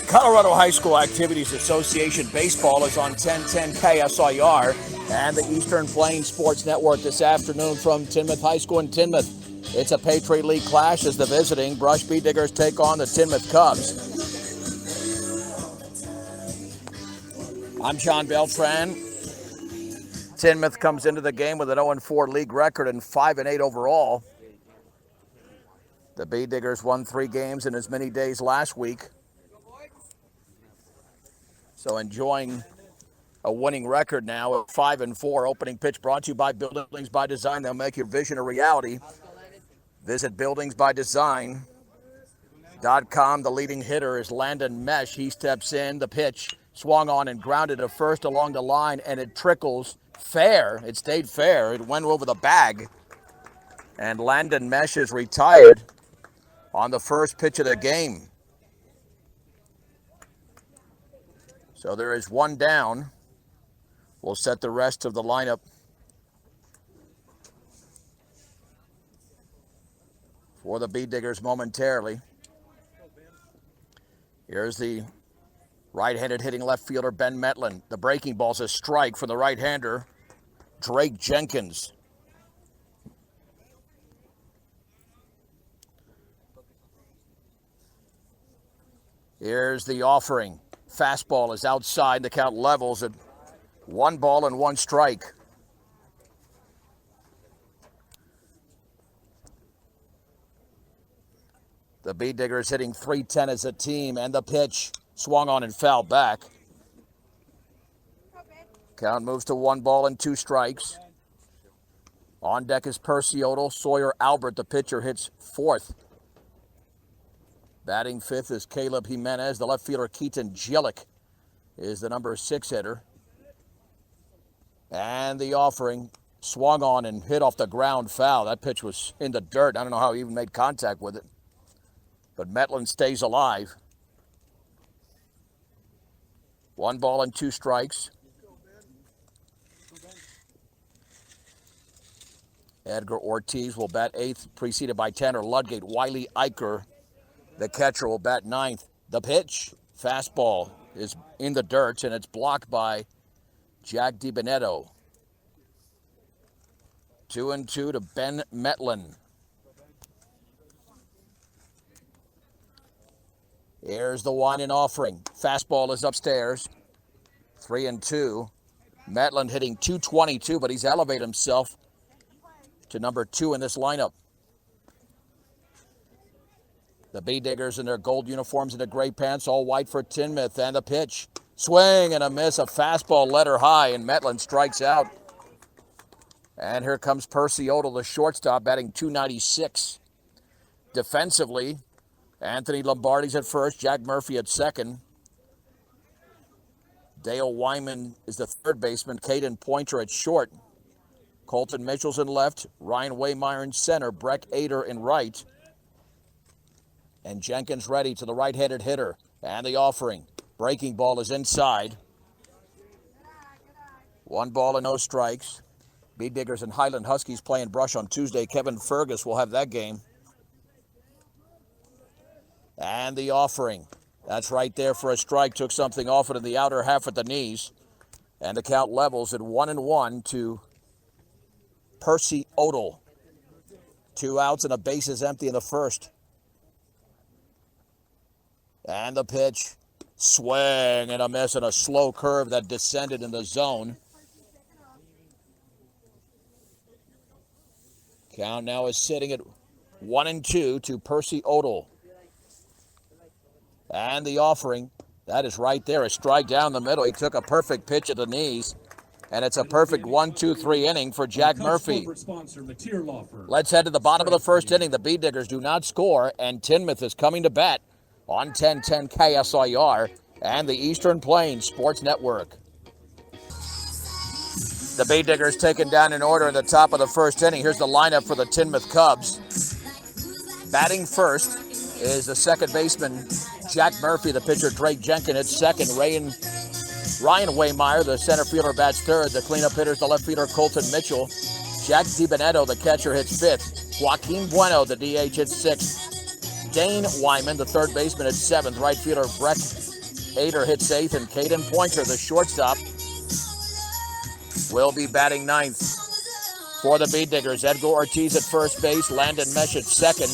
Colorado High School Activities Association Baseball is on 1010 KSIR and the Eastern Plains Sports Network this afternoon from Timnath High School in Timnath. It's a Patriot League clash as the visiting Brush Bee Diggers take on the Timnath Cubs. I'm John Beltran. Timnath comes into the game with an 0-4 league record and 5-8 overall. The Bee Diggers won 3 games in as many days last week. So enjoying a winning record now at 5-4. Opening pitch brought to you by Buildings by Design. They'll make your vision a reality. Visit buildingsbydesign.com. The leading hitter is Landon Mesh. He steps in. The pitch swung on and grounded to first along the line, and it trickles fair. It stayed fair. It went over the bag. And Landon Mesh is retired on the first pitch of the game. So there is one down. We'll set the rest of the lineup for the Bee Diggers momentarily. Here's the right-handed hitting left fielder, Ben Metlin. The breaking ball's a strike for the right-hander, Drake Jenkins. Here's the offering. Fastball is outside. The count levels at 1 ball and 1 strike. The Bee Diggers hitting .310 as a team, and the pitch swung on and fouled back. Count moves to 1 ball and 2 strikes. On deck is Percy Odell. Sawyer Albert, the pitcher, hits 4th. Batting 5th is Caleb Jimenez. The left fielder, Keaton Gillick, is the number 6 hitter. And the offering swung on and hit off the ground foul. That pitch was in the dirt. I don't know how he even made contact with it. But Metlin stays alive. 1 ball and 2 strikes. Edgar Ortiz will bat 8th, preceded by Tanner Ludgate. Wiley Eicher, the catcher, will bat 9th. The pitch, fastball, is in the dirt, and it's blocked by Jack DiBenedetto. 2-2 to Ben Metlin. Here's the one in offering. Fastball is upstairs. 3-2. Metlin hitting .222, but he's elevated himself to number 2 in this lineup. The Bee Diggers in their gold uniforms and the gray pants, all white for Timnath. And the pitch. Swing and a miss. A fastball led her high, and Metlin strikes out. And here comes Percy Odell, the shortstop, batting .296. Defensively, Anthony Lombardi's at first, Jack Murphy at second. Dale Wyman is the third baseman, Caden Pointer at short. Colton Mitchell's in left, Ryan Waymeyer in center, Breck Ader in right. And Jenkins ready to the right-handed hitter. And the offering. Breaking ball is inside. 1 ball and no strikes. Bee Diggers and Highland Huskies playing Brush on Tuesday. Kevin Fergus will have that game. And the offering. That's right there for a strike. Took something off it in the outer half at the knees. And the count levels at 1-1 to Percy Odell. 2 outs and a base is empty in the first. And the pitch. Swing and a miss and a slow curve that descended in the zone. Count now is sitting at 1-2 to Percy Odell. And the offering, that is right there, a strike down the middle. He took a perfect pitch at the knees, and it's a perfect 1-2-3 inning for Jack Murphy. Let's head to the bottom of the first inning. The Bee Diggers do not score, and Timnath is coming to bat on 1010 KSIR and the Eastern Plains Sports Network. The Bee Diggers taken down in order in the top of the first inning. Here's the lineup for the Timnath Cubs. Batting first is the second baseman, Jack Murphy. The pitcher, Drake Jenkins, at second. Ryan Waymeyer, the center fielder, bats third. The cleanup hitters, the left fielder, Colton Mitchell. Jack DiBenedetto, the catcher, hits 5th. Joaquin Bueno, the DH, hits 6th. Dane Wyman, the third baseman, at 7th. Right fielder, Breck Ader hits eighth, and Caden Pointer, the shortstop, will be batting ninth. For the Bead Diggers, Edgar Ortiz at first base, Landon Mesh at second.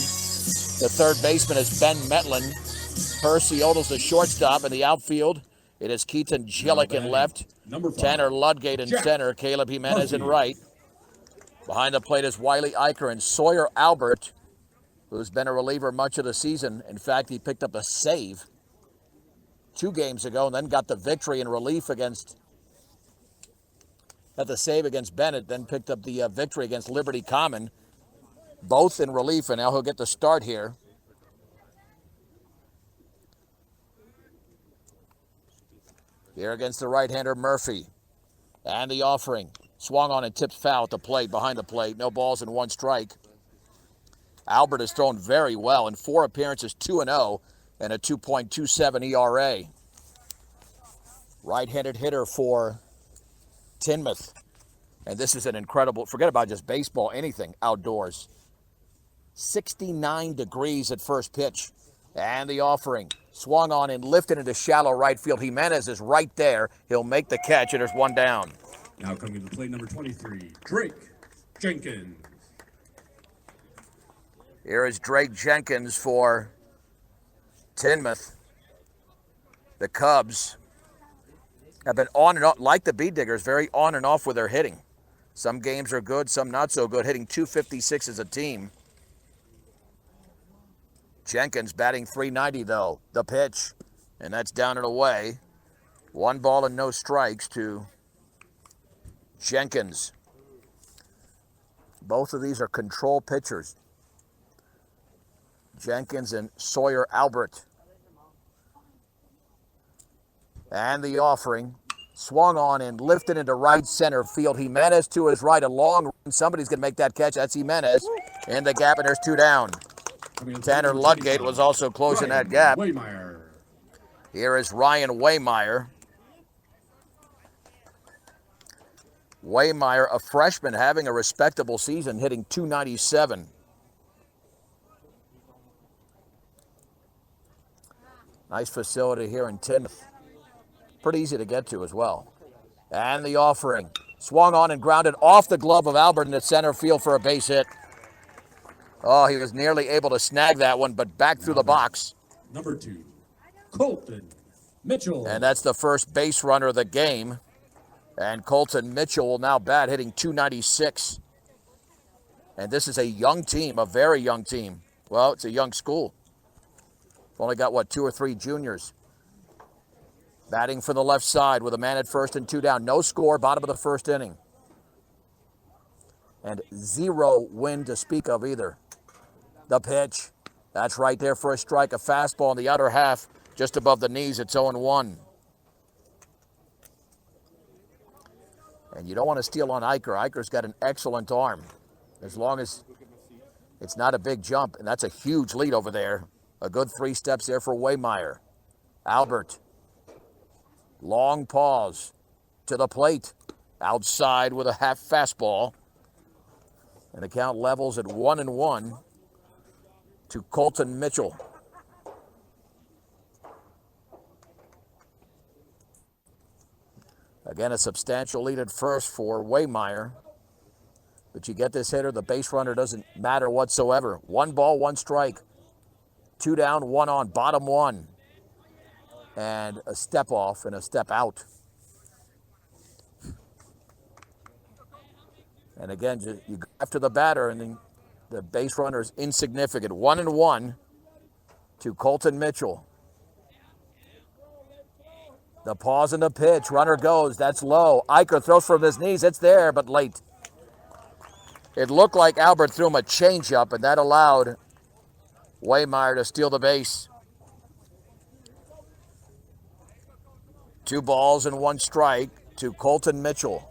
The third baseman is Ben Metlin. Percy Odell's the shortstop. In the outfield, it is Keaton Gillick in left. Tanner Ludgate in center. Caleb Jimenez in right. Behind the plate is Wiley Eicher and Sawyer Albert, who's been a reliever much of the season. In fact, he picked up a save 2 games ago and then got the victory in relief against, got the save against Bennett, then picked up the victory against Liberty Common, both in relief, and now he'll get the start here. Here against the right-hander Murphy. And the offering. Swung on and tipped foul at the plate, behind the plate. No balls and 1 strike. Albert has thrown very well in 4 appearances, 2-0, and a 2.27 ERA. Right-handed hitter for Timnath. And this is an incredible, forget about just baseball, anything outdoors. 69 degrees at first pitch. And the offering. Swung on and lifted into shallow right field. Jimenez is right there. He'll make the catch, and there's 1 down. Now coming to play number 23, Drake Jenkins. Here is Drake Jenkins for Timnath. The Cubs have been on and off, like the Bead Diggers, very on and off with their hitting. Some games are good, some not so good, hitting .256 as a team. Jenkins batting .390 though. The pitch, and that's down and away. 1 ball and no strikes to Jenkins. Both of these are control pitchers. Jenkins and Sawyer Albert. And the offering. Swung on and lifted into right center field. Jimenez to his right, a long run. Somebody's going to make that catch. That's Jimenez. In the gap, and there's 2 down. Tanner Ludgate was also closing that gap. Here is Ryan Waymeyer. Waymeyer, a freshman, having a respectable season, hitting .297. Nice facility here in Timnath. Pretty easy to get to as well. And the offering. Swung on and grounded off the glove of Albert in the center field for a base hit. Oh, he was nearly able to snag that one, but back through the box. Number 2, Colton Mitchell. And that's the first base runner of the game. And Colton Mitchell will now bat, hitting .296. And this is a young team, a very young team. Well, it's a young school. Only got, 2 or 3 juniors. Batting for the left side with a man at first and 2 down. No score, bottom of the first inning. And 0 wind to speak of either. The pitch. That's right there for a strike. A fastball in the outer half, just above the knees. It's 0-1. And you don't want to steal on Eicher. Eicher's got an excellent arm, as long as it's not a big jump. And that's a huge lead over there. A good 3 steps there for Waymeyer. Albert. Long pause to the plate. Outside with a half fastball. And the count levels at 1-1 to Colton Mitchell. Again, a substantial lead at first for Waymeyer. But you get this hitter, the base runner doesn't matter whatsoever. 1 ball, 1 strike. 2 down, 1 on, bottom 1. And a step off and a step out. And again, you go after the batter, and then the base runner is insignificant. 1-1 to Colton Mitchell. The pause and the pitch. Runner goes. That's low. Eicher throws from his knees. It's there, but late. It looked like Albert threw him a changeup, and that allowed Waymeyer to steal the base. 2 balls and 1 strike to Colton Mitchell.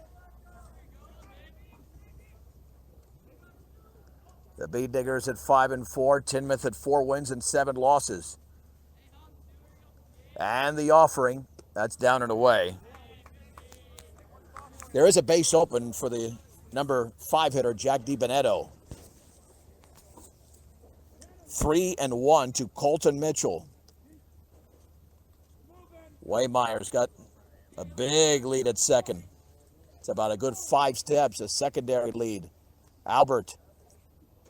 The Bead Diggers at 5-4. Timnath at 4 wins and 7 losses. And the offering. That's down and away. There is a base open for the number 5 hitter, Jack DiBenedetto. 3-1 to Colton Mitchell. Waymeyer's got a big lead at second. It's about a good 5 steps, a secondary lead. Albert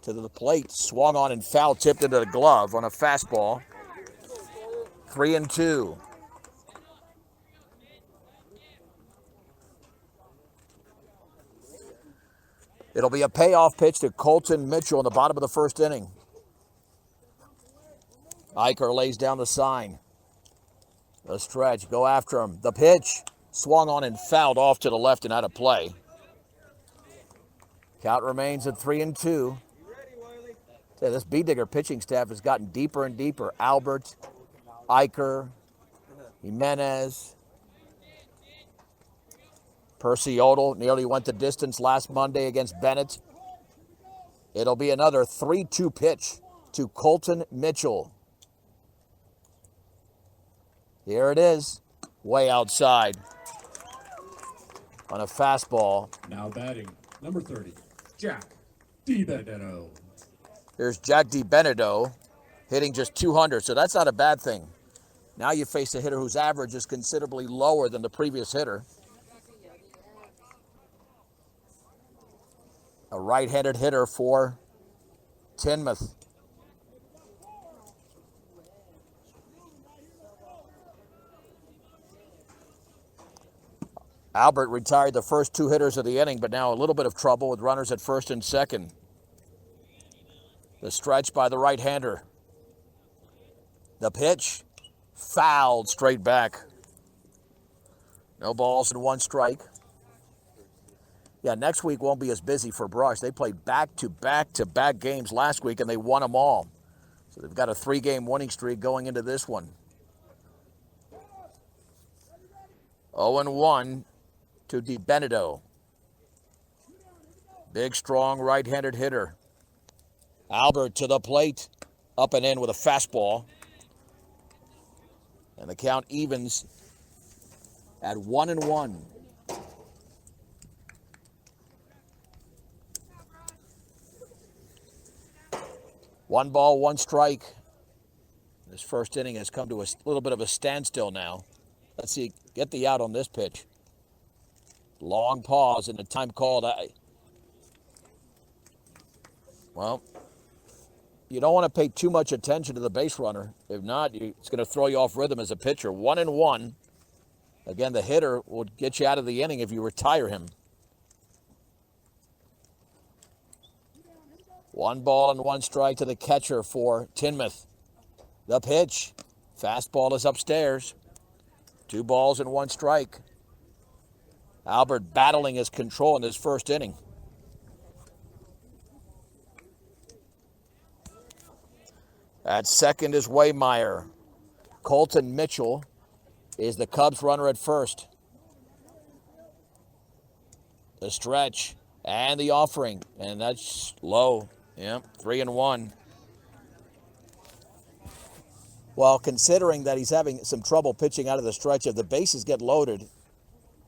to the plate, swung on and foul, tipped into the glove on a fastball. 3-2. It'll be a payoff pitch to Colton Mitchell in the bottom of the first inning. Eicher lays down the sign. The stretch, go after him. The pitch, swung on and fouled off to the left and out of play. Count remains at 3-2. This B-Digger pitching staff has gotten deeper and deeper. Albert, Eicher, Jimenez, Percy Odell nearly went the distance last Monday against Bennett. It'll be another 3-2 pitch to Colton Mitchell. Here it is, way outside on a fastball. Now batting, number 30, Jack DiBenedetto. Here's Jack DiBenedetto hitting just 200, so that's not a bad thing. Now you face a hitter whose average is considerably lower than the previous hitter. A right-handed hitter for Timnath. Albert retired the first 2 hitters of the inning, but now a little bit of trouble with runners at first and second. The stretch by the right-hander. The pitch, fouled straight back. No balls and 1 strike. Yeah, next week won't be as busy for Brush. They played back-to-back-to-back games last week, and they won them all. So they've got a 3-game winning streak going into this one. 0-1 to DiBenedetto. Big, strong right-handed hitter. Albert to the plate, up and in with a fastball. And the count evens at 1-1. One ball, 1 strike. This first inning has come to a little bit of a standstill now. Let's see, get the out on this pitch. Long pause and the time called. Well, you don't want to pay too much attention to the base runner. If not, it's going to throw you off rhythm as a pitcher. 1-1. Again, the hitter will get you out of the inning if you retire him. 1 ball and 1 strike to the catcher for Timnath. The pitch. Fastball is upstairs. 2 balls and 1 strike. Albert battling his control in his first inning. At second is Waymeyer. Colton Mitchell is the Cubs runner at first. The stretch and the offering, and that's low. Yep, 3-1. Well, considering that he's having some trouble pitching out of the stretch, if the bases get loaded,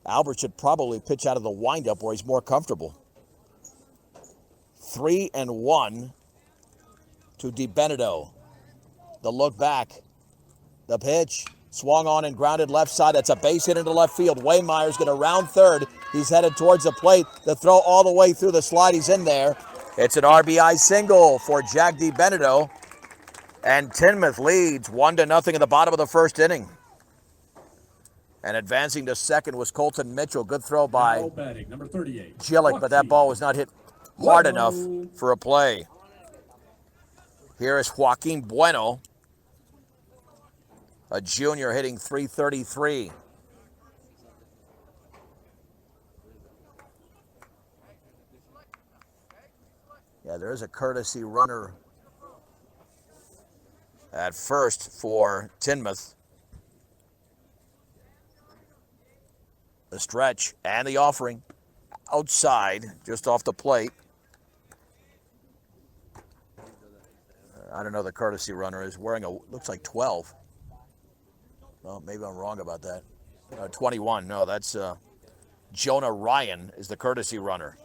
Albert should probably pitch out of the windup where he's more comfortable. 3-1 to DiBenedetto. The look back. The pitch. Swung on and grounded left side. That's a base hit into left field. Waymeyer's going to round third. He's headed towards the plate. The throw all the way through the slide. He's in there. It's an RBI single for Jack DiBenedetto. And Timnath leads 1-0 in the bottom of the first inning. And advancing to second was Colton Mitchell. Good throw by Number 38, Gillick, but that ball was not hit hard enough for a play. Here is Joaquin Bueno, a junior hitting .333. Yeah, there is a courtesy runner at first for Timnath. The stretch and the offering outside, just off the plate. I don't know, the courtesy runner is wearing looks like 12. Well, maybe I'm wrong about that. 21, no, that's Jonah Ryan is the courtesy runner.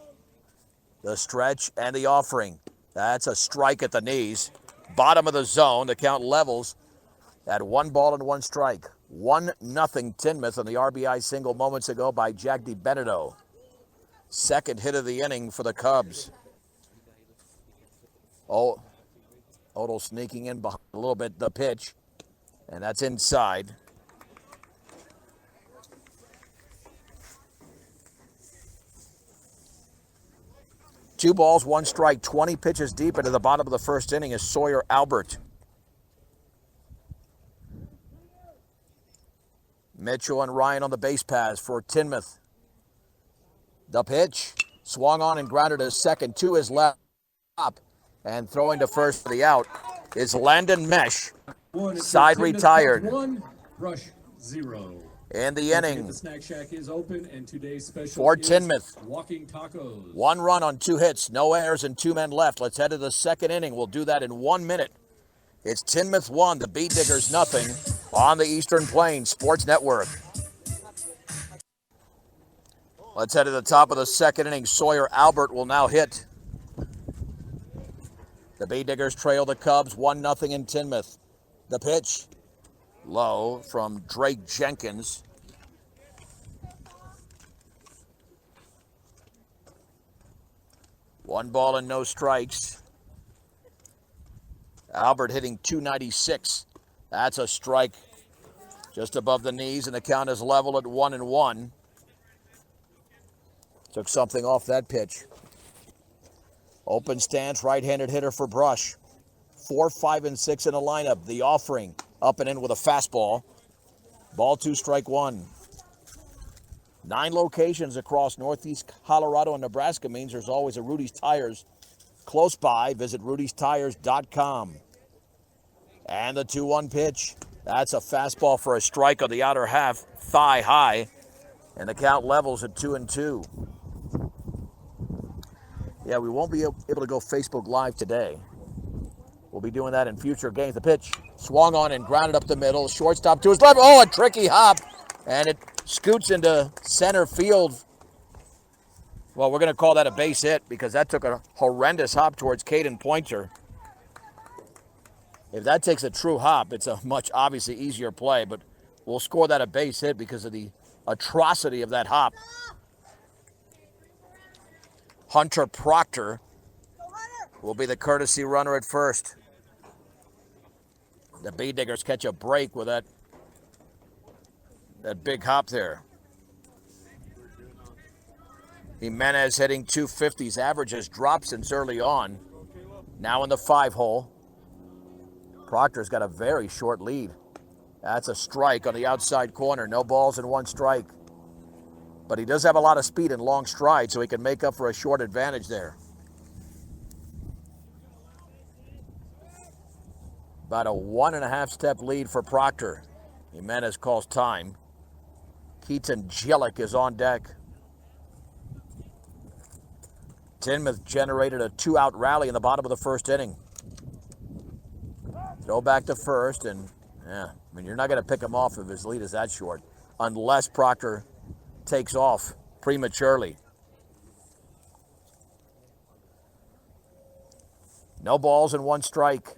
The stretch and the offering. That's a strike at the knees. Bottom of the zone, the count levels at 1 ball and 1 strike. 1-0 Tinmouth on the RBI single moments ago by Jack DiBenedetto. Second hit of the inning for the Cubs. Oh, Odell sneaking in behind a little bit, the pitch, and that's inside. Two balls, one strike, 20 pitches deep into the bottom of the first inning is Sawyer Albert. Mitchell and Ryan on the base paths for Tinmouth. The pitch, swung on and grounded to second to his left. And throwing to first for the out is Landon Mesh. Side retired. 1, rush 0. In the inning. The snack shack is open, and today's special for is Tinmouth. walking tacos. 1 run on 2 hits, no errors, and 2 men left. Let's head to the second inning. We'll do that in 1 minute. It's Tinmouth 1, the Bee Diggers nothing on the Eastern Plains Sports Network. Let's head to the top of the second inning. Sawyer Albert will now hit. The Bee Diggers trail the Cubs 1-0 in Tinmouth. The pitch, low from Drake Jenkins. One ball and no strikes. Albert hitting .296. That's a strike just above the knees, and the count is level at 1-1. Took something off that pitch. Open stance, right-handed hitter for Brush. 4, 5, and 6 in the lineup. The offering up and in with a fastball. Ball 2, strike 1. 9 locations across Northeast Colorado and Nebraska means there's always a Rudy's Tires close by. Visit rudystires.com. And the 2-1 pitch. That's a fastball for a strike on the outer half, thigh high. And the count levels at 2-2. Yeah, we won't be able to go Facebook Live today. We'll be doing that in future games. The pitch swung on and grounded up the middle. Shortstop to his left. Oh, a tricky hop. And it scoots into center field. Well, we're going to call that a base hit because that took a horrendous hop towards Caden Pointer. If that takes a true hop, it's a much obviously easier play, but we'll score that a base hit because of the atrocity of that hop. Hunter Proctor will be the courtesy runner at first. The Bee Diggers catch a break with that big hop there. Jimenez hitting .250s. Average has dropped since early on. Now in the 5-hole. Proctor's got a very short lead. That's a strike on the outside corner. No balls and 1 strike. But he does have a lot of speed and long strides, so he can make up for a short advantage there. About a 1.5-step lead for Proctor. Jimenez calls time. Keaton Jelic is on deck. Tinmouth generated a 2-out rally in the bottom of the first inning. Throw back to first, and you're not going to pick him off if his lead is that short, unless Proctor takes off prematurely. No balls and 1 strike.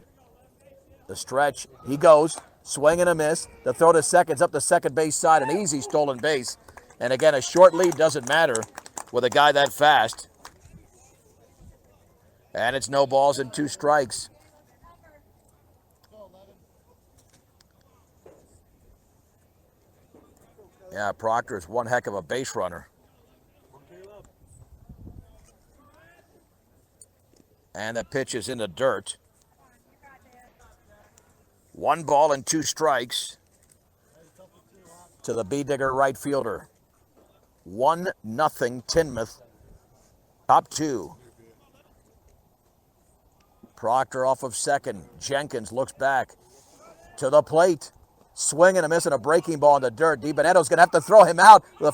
The stretch, he goes, swing and a miss. The throw to second's up the second base side, an easy stolen base. And again, a short lead doesn't matter with a guy that fast. And it's no balls and 2 strikes. Yeah, Proctor is one heck of a base runner. And the pitch is in the dirt. 1 ball and 2 strikes to the Bee Digger right fielder. 1-0 Tinmouth. Top 2. Proctor off of second. Jenkins looks back to the plate. Swing and a miss and a breaking ball in the dirt. DiBenedetto's going to have to throw him out. The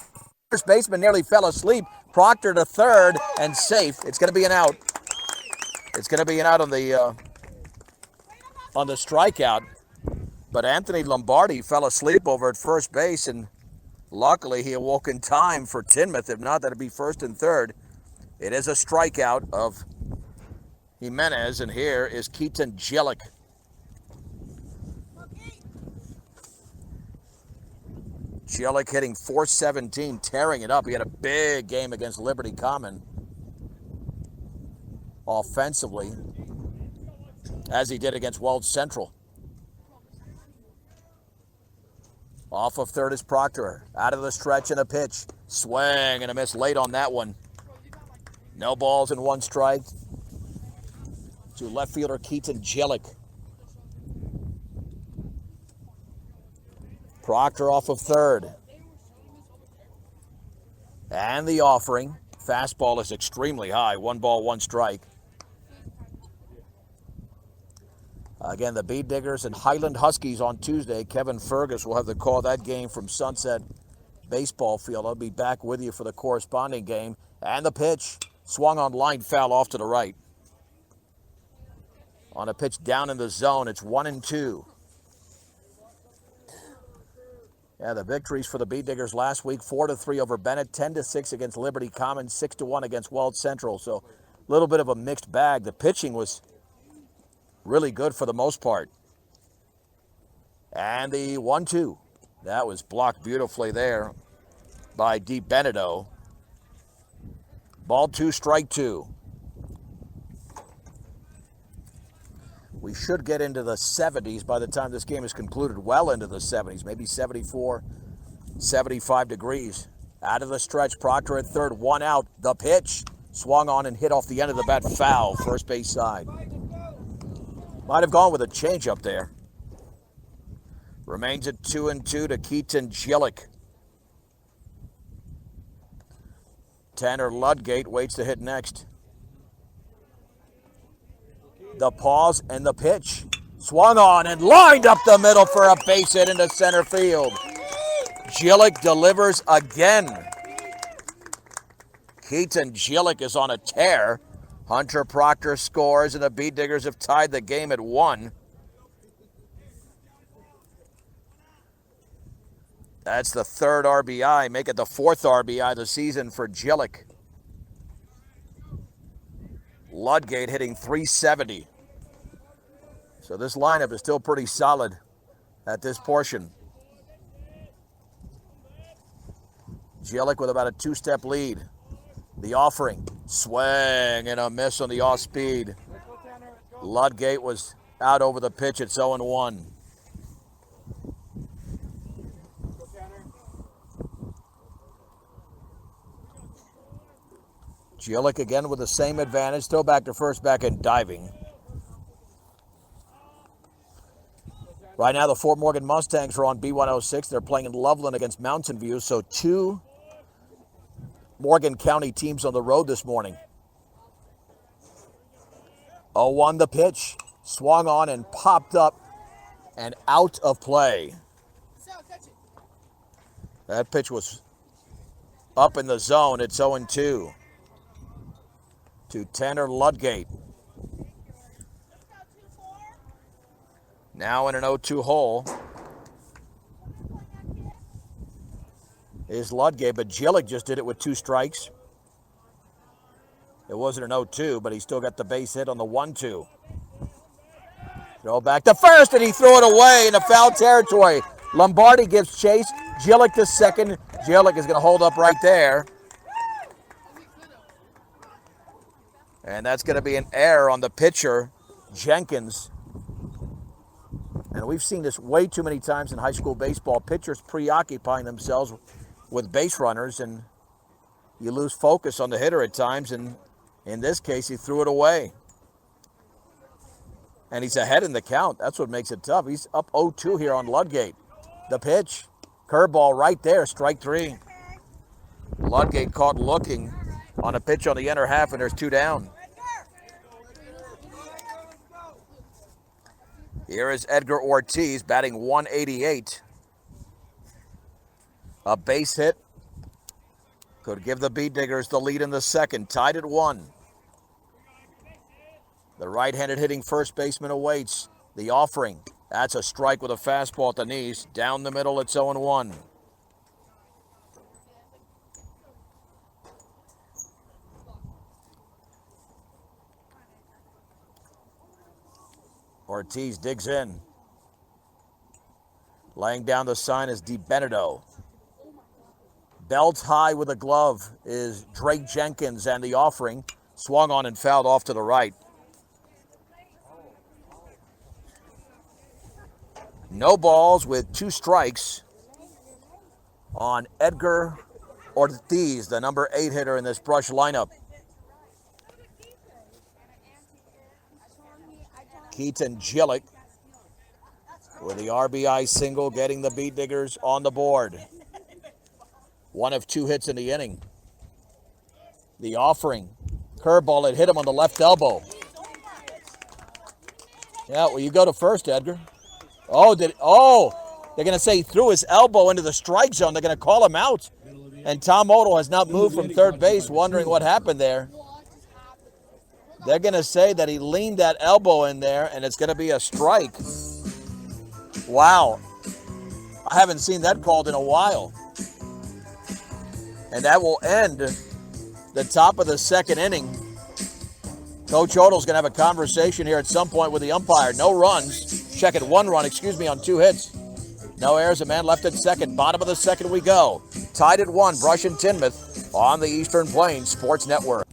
first baseman nearly fell asleep. Proctor to third and safe. It's going to be an out. It's going to be an out on the strikeout. But Anthony Lombardi fell asleep over at first base, and luckily he awoke in time for Tinmouth. If not, that'd be first and third. It is a strikeout of Jimenez, and here is Keaton Jelic. Jelic hitting .417, tearing it up. He had a big game against Liberty Common offensively, as he did against Weld Central. Off of third is Proctor. Out of the stretch and a pitch. Swing and a miss late on that one. No balls and one strike to left fielder Keaton Jelic. Proctor off of third. And the offering. Fastball is extremely high. 1 ball, 1 strike. Again, the Bead Diggers and Highland Huskies on Tuesday. Kevin Fergus will have the call of that game from Sunset Baseball Field. I'll be back with you for the corresponding game. And the pitch. Swung on line, foul off to the right. On a pitch down in the zone, it's 1-2. Yeah, the victories for the Bead Diggers last week, 4-3 over Bennett, 10-6 against Liberty Common, 6-1 against Weld Central. So a little bit of a mixed bag. The pitching was really good for the most part. And the 1-2. That was blocked beautifully there by DiBenedetto. Ball 2, strike 2. We should get into the 70s by the time this game is concluded, well into the 70s, maybe 74, 75 degrees. Out of the stretch, Proctor at third, 1 out. The pitch swung on and hit off the end of the bat, foul, first base side. Might have gone with a changeup there. Remains at 2-2 to Keaton Jelic. Tanner Ludgate waits to hit next. The pause and the pitch. Swung on and lined up the middle for a base hit into center field. Jelic delivers again. Keaton Jelic is on a tear. Hunter Proctor scores, and the Bead Diggers have tied the game at 1. That's the 3rd RBI. Make it the 4th RBI of the season for Jelic. Ludgate hitting .370. So this lineup is still pretty solid at this portion. Jelic with about a 2-step lead. The offering. Swing and a miss on the off-speed. Ludgate was out over the pitch. It's 0-1. Jelic again with the same advantage. Still back to first, back and diving. Right now, the Fort Morgan Mustangs are on B106. They're playing in Loveland against Mountain View. So 2 Morgan County teams on the road this morning. 0-1 the pitch. Swung on and popped up and out of play. That pitch was up in the zone. It's 0-2 to Tanner Ludgate. Now in an 0-2 hole is Ludgate, but Jelic just did it with 2 strikes. It wasn't an 0-2, but he still got the base hit on the 1-2. Throw back to first, and he threw it away into foul territory. Lombardi gives chase. Jelic to second. Jelic is going to hold up right there. And that's going to be an error on the pitcher, Jenkins. And we've seen this way too many times in high school baseball. Pitchers preoccupying themselves with base runners, and you lose focus on the hitter at times. And in this case, he threw it away. And he's ahead in the count. That's what makes it tough. He's up 0-2 here on Ludgate. The pitch, curveball right there, strike 3. Ludgate caught looking on a pitch on the inner half, and there's 2 down. Here is Edgar Ortiz batting .188. A base hit could give the Bead Diggers the lead in the second, tied at 1. The right-handed hitting first baseman awaits. The offering. That's a strike with a fastball at the knees. Down the middle, it's 0-1. Ortiz digs in. Laying down the sign is DiBenedetto. Belt high with a glove is Drake Jenkins, and the offering swung on and fouled off to the right. No balls with 2 strikes on Edgar Ortiz, the number 8 hitter in this Brush lineup. Keaton Gillick with the RBI single, getting the Beat Diggers on the board. 1 of 2 hits in the inning. The offering, curveball, it hit him on the left elbow. Yeah, well, you go to first, Edgar. They're going to say he threw his elbow into the strike zone. They're going to call him out. And Tom Odell has not moved from third base, wondering what happened there. They're going to say that he leaned that elbow in there, and it's going to be a strike. Wow. I haven't seen that called in a while. And that will end the top of the second inning. Coach Odell's going to have a conversation here at some point with the umpire. No runs. Check it, 1 run, on 2 hits. No errors, a man left at second. Bottom of the second we go. Tied at 1, Brush and Tinmouth on the Eastern Plains Sports Network.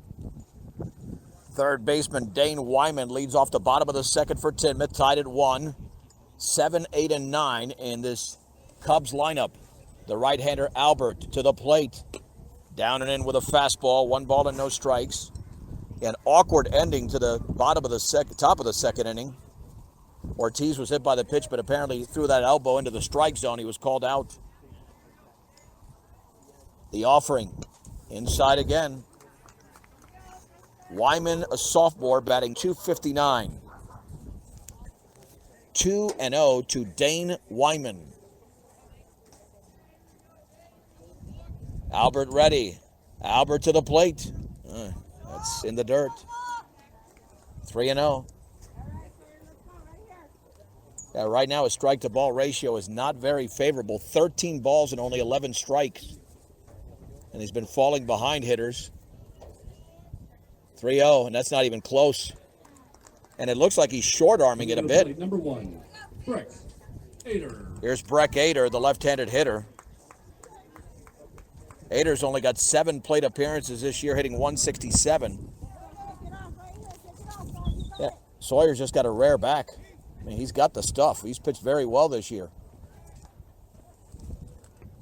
Third baseman Dane Wyman leads off the bottom of the second for Tinmouth, tied at 1. 7, 8, and 9 in this Cubs lineup. The right-hander Albert to the plate. Down and in with a fastball, 1 ball and no strikes. An awkward ending to the top of the second inning. Ortiz was hit by the pitch, but apparently threw that elbow into the strike zone. He was called out. The offering, inside again. Wyman, a sophomore, batting .259. 2-0 to Dane Wyman. Albert ready. Albert to the plate. That's in the dirt. 3-0. Yeah, right now his strike-to-ball ratio is not very favorable. 13 balls and only 11 strikes. And he's been falling behind hitters. 3-0, and that's not even close. And it looks like he's short-arming it a bit. Number 1, Breck Ader. Here's Breck Ader, the left-handed hitter. Ader's only got 7 plate appearances this year, hitting .167. Yeah, Sawyer's just got a rare back. I mean, he's got the stuff. He's pitched very well this year.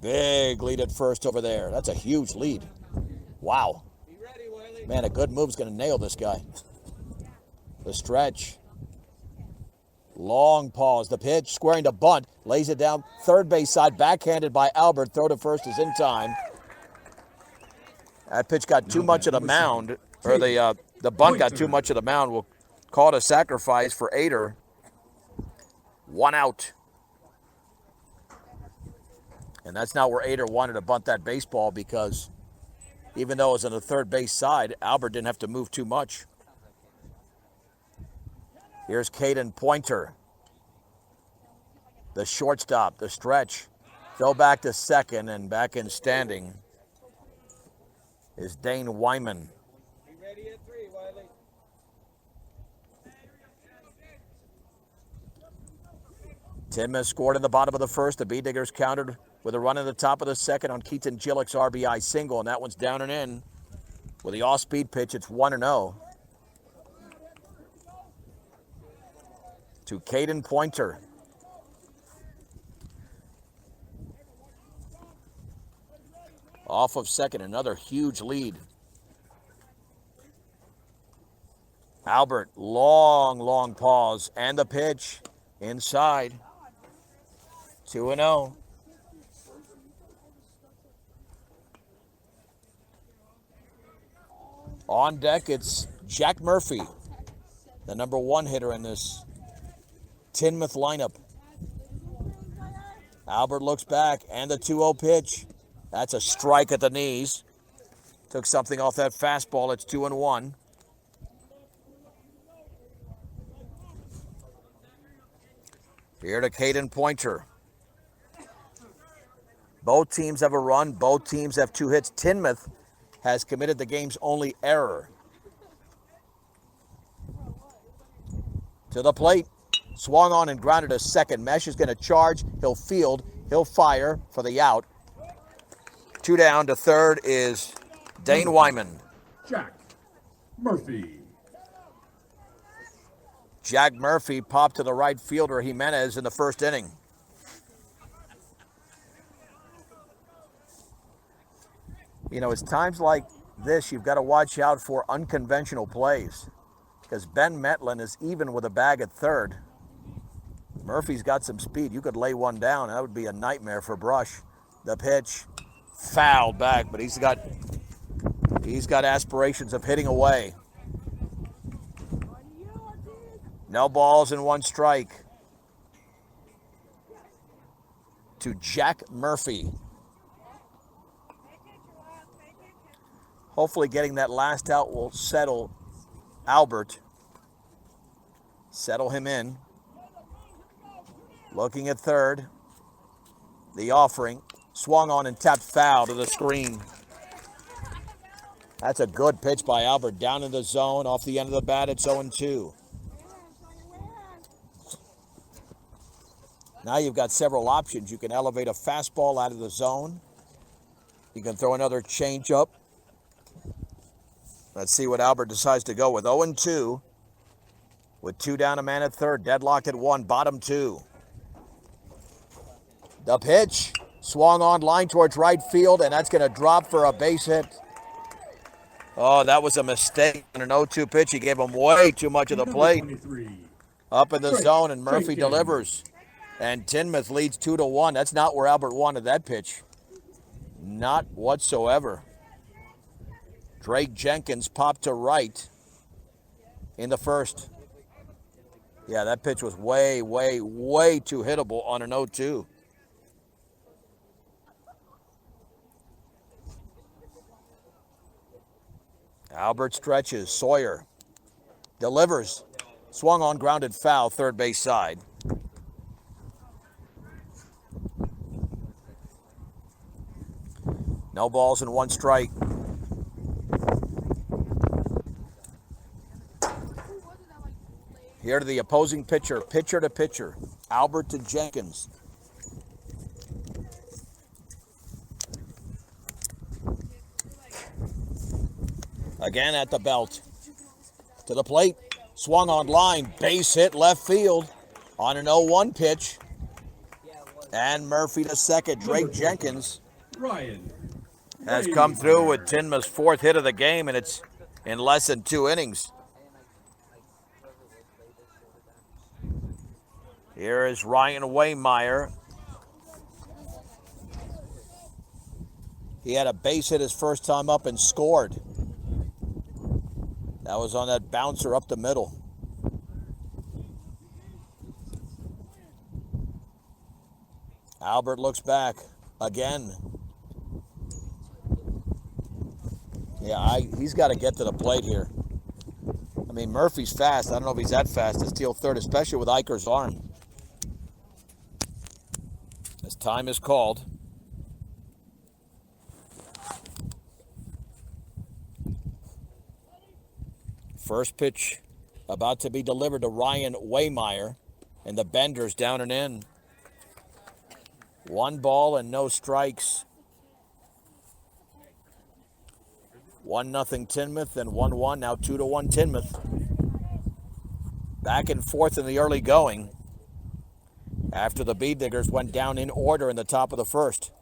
Big lead at first over there. That's a huge lead. Wow. Man, a good move's going to nail this guy. The stretch. Long pause. The pitch, squaring to bunt. Lays it down third base side. Backhanded by Albert. Throw to first is in time. That pitch got too much of the mound. Or the bunt got too much of the mound. We'll call it a sacrifice for Ader. 1 out. And that's not where Ader wanted to bunt that baseball, because even though it was on the third base side, Albert didn't have to move too much. Here's Caden Pointer. The shortstop, the stretch. Go back to second, and back in standing is Dane Wyman. Ready at 3, Wiley. Tinmouth scored in the bottom of the first. The Beat Diggers countered with a run in the top of the second on Keaton Gillick's RBI single, and that one's down and in. With the off-speed pitch, it's 1-0 to Caden Pointer. Off of second, another huge lead. Albert, long pause, and the pitch inside. 2-0. On deck, it's Jack Murphy, the number 1 hitter in this Tinmouth lineup. Albert looks back, and the 2-0 pitch. That's a strike at the knees. Took something off that fastball. It's 2-1. Here to Caden Pointer. Both teams have a run. Both teams have 2 hits. Tinmouth has committed the game's only error. To the plate. Swung on and grounded to second. Mesh is going to charge. He'll field. He'll fire for the out. Two down to third is Dane Wyman. Jack Murphy. Jack Murphy popped to the right fielder Jimenez in the first inning. You know, it's times like this you've got to watch out for unconventional plays because Ben Metlin is even with a bag at third. Murphy's got some speed. You could lay one down. That would be a nightmare for Brush. The pitch, fouled back, but he's got aspirations of hitting away. No balls and one strike to Jack Murphy. Hopefully getting that last out will settle Albert. Settle him in. Looking at third. The offering. Swung on and tapped foul to the screen. That's a good pitch by Albert. Down in the zone. Off the end of the bat, it's 0-2. Now you've got several options. You can elevate a fastball out of the zone. You can throw another changeup. Let's see what Albert decides to go with. 0-2 with two down, a man at third. Deadlocked at one, bottom two. The pitch swung on line towards right field, and that's going to drop for a base hit. Oh, that was a mistake on an 0-2 pitch. He gave him way too much of the plate. Up in the zone, and Murphy delivers. And Timnath leads 2-1. That's not where Albert wanted that pitch. Not whatsoever. Drake Jenkins popped to right in the first. Yeah, that pitch was way, way, way too hittable on an 0-2. Albert stretches. Sawyer delivers. Swung on, grounded foul, third base side. No balls and one strike. Here to the opposing pitcher, pitcher to pitcher. Albert to Jenkins. Again at the belt. To the plate. Swung on line. Base hit left field on an 0-1 pitch. And Murphy to second. Drake Jenkins has come through with Tinma's fourth hit of the game, and it's in less than 2 innings. Here is Ryan Waymeyer. He had a base hit his first time up and scored. That was on that bouncer up the middle. Albert looks back again. Yeah, he's got to get to the plate here. I mean, Murphy's fast. I don't know if he's that fast to steal third, especially with Eicher's arm. As time is called. First pitch about to be delivered to Ryan Waymeyer, and the bender's down and in. 1 ball and no strikes. 1-0 Timnath, then 1-1, now 2-1 Timnath. Back and forth in the early going after the Beavdiggers went down in order in the top of the first.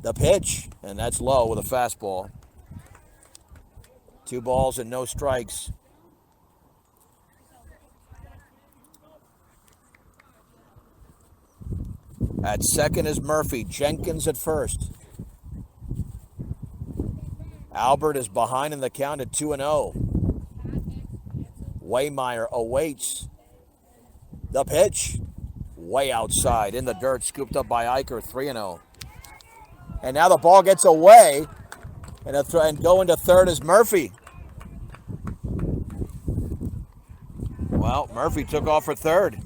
The pitch, and that's low with a fastball. 2 balls and no strikes. At second is Murphy. Jenkins at first. Albert is behind in the count at 2-0. Waymeyer awaits. The pitch. Way outside. In the dirt. Scooped up by Eicher. 3-0. And now the ball gets away. And going to third is Murphy. Well, Murphy took off for third.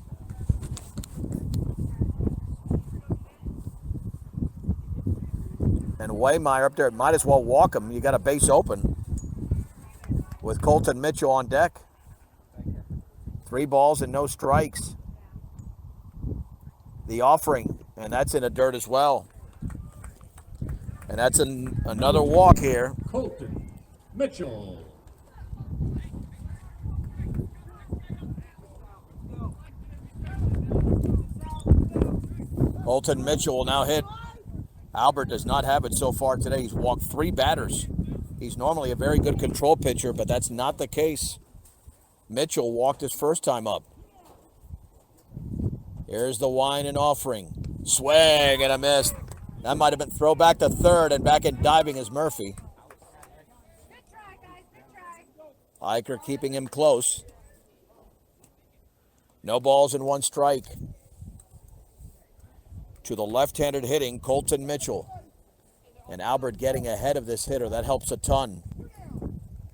And Waymeyer up there, might as well walk him. You got a base open with Colton Mitchell on deck. 3 balls and no strikes. The offering, and that's in the dirt as well. And that's another walk here. Colton Mitchell. Colton Mitchell will now hit. Albert does not have it so far today. He's walked 3 batters. He's normally a very good control pitcher, but that's not the case. Mitchell walked his first time up. Here's the wine and offering. Swing and a miss. That might have been throw back to third, and back in diving is Murphy. Eicher keeping him close. No balls and 1 strike. To the left-handed hitting Colton Mitchell. And Albert getting ahead of this hitter. That helps a ton.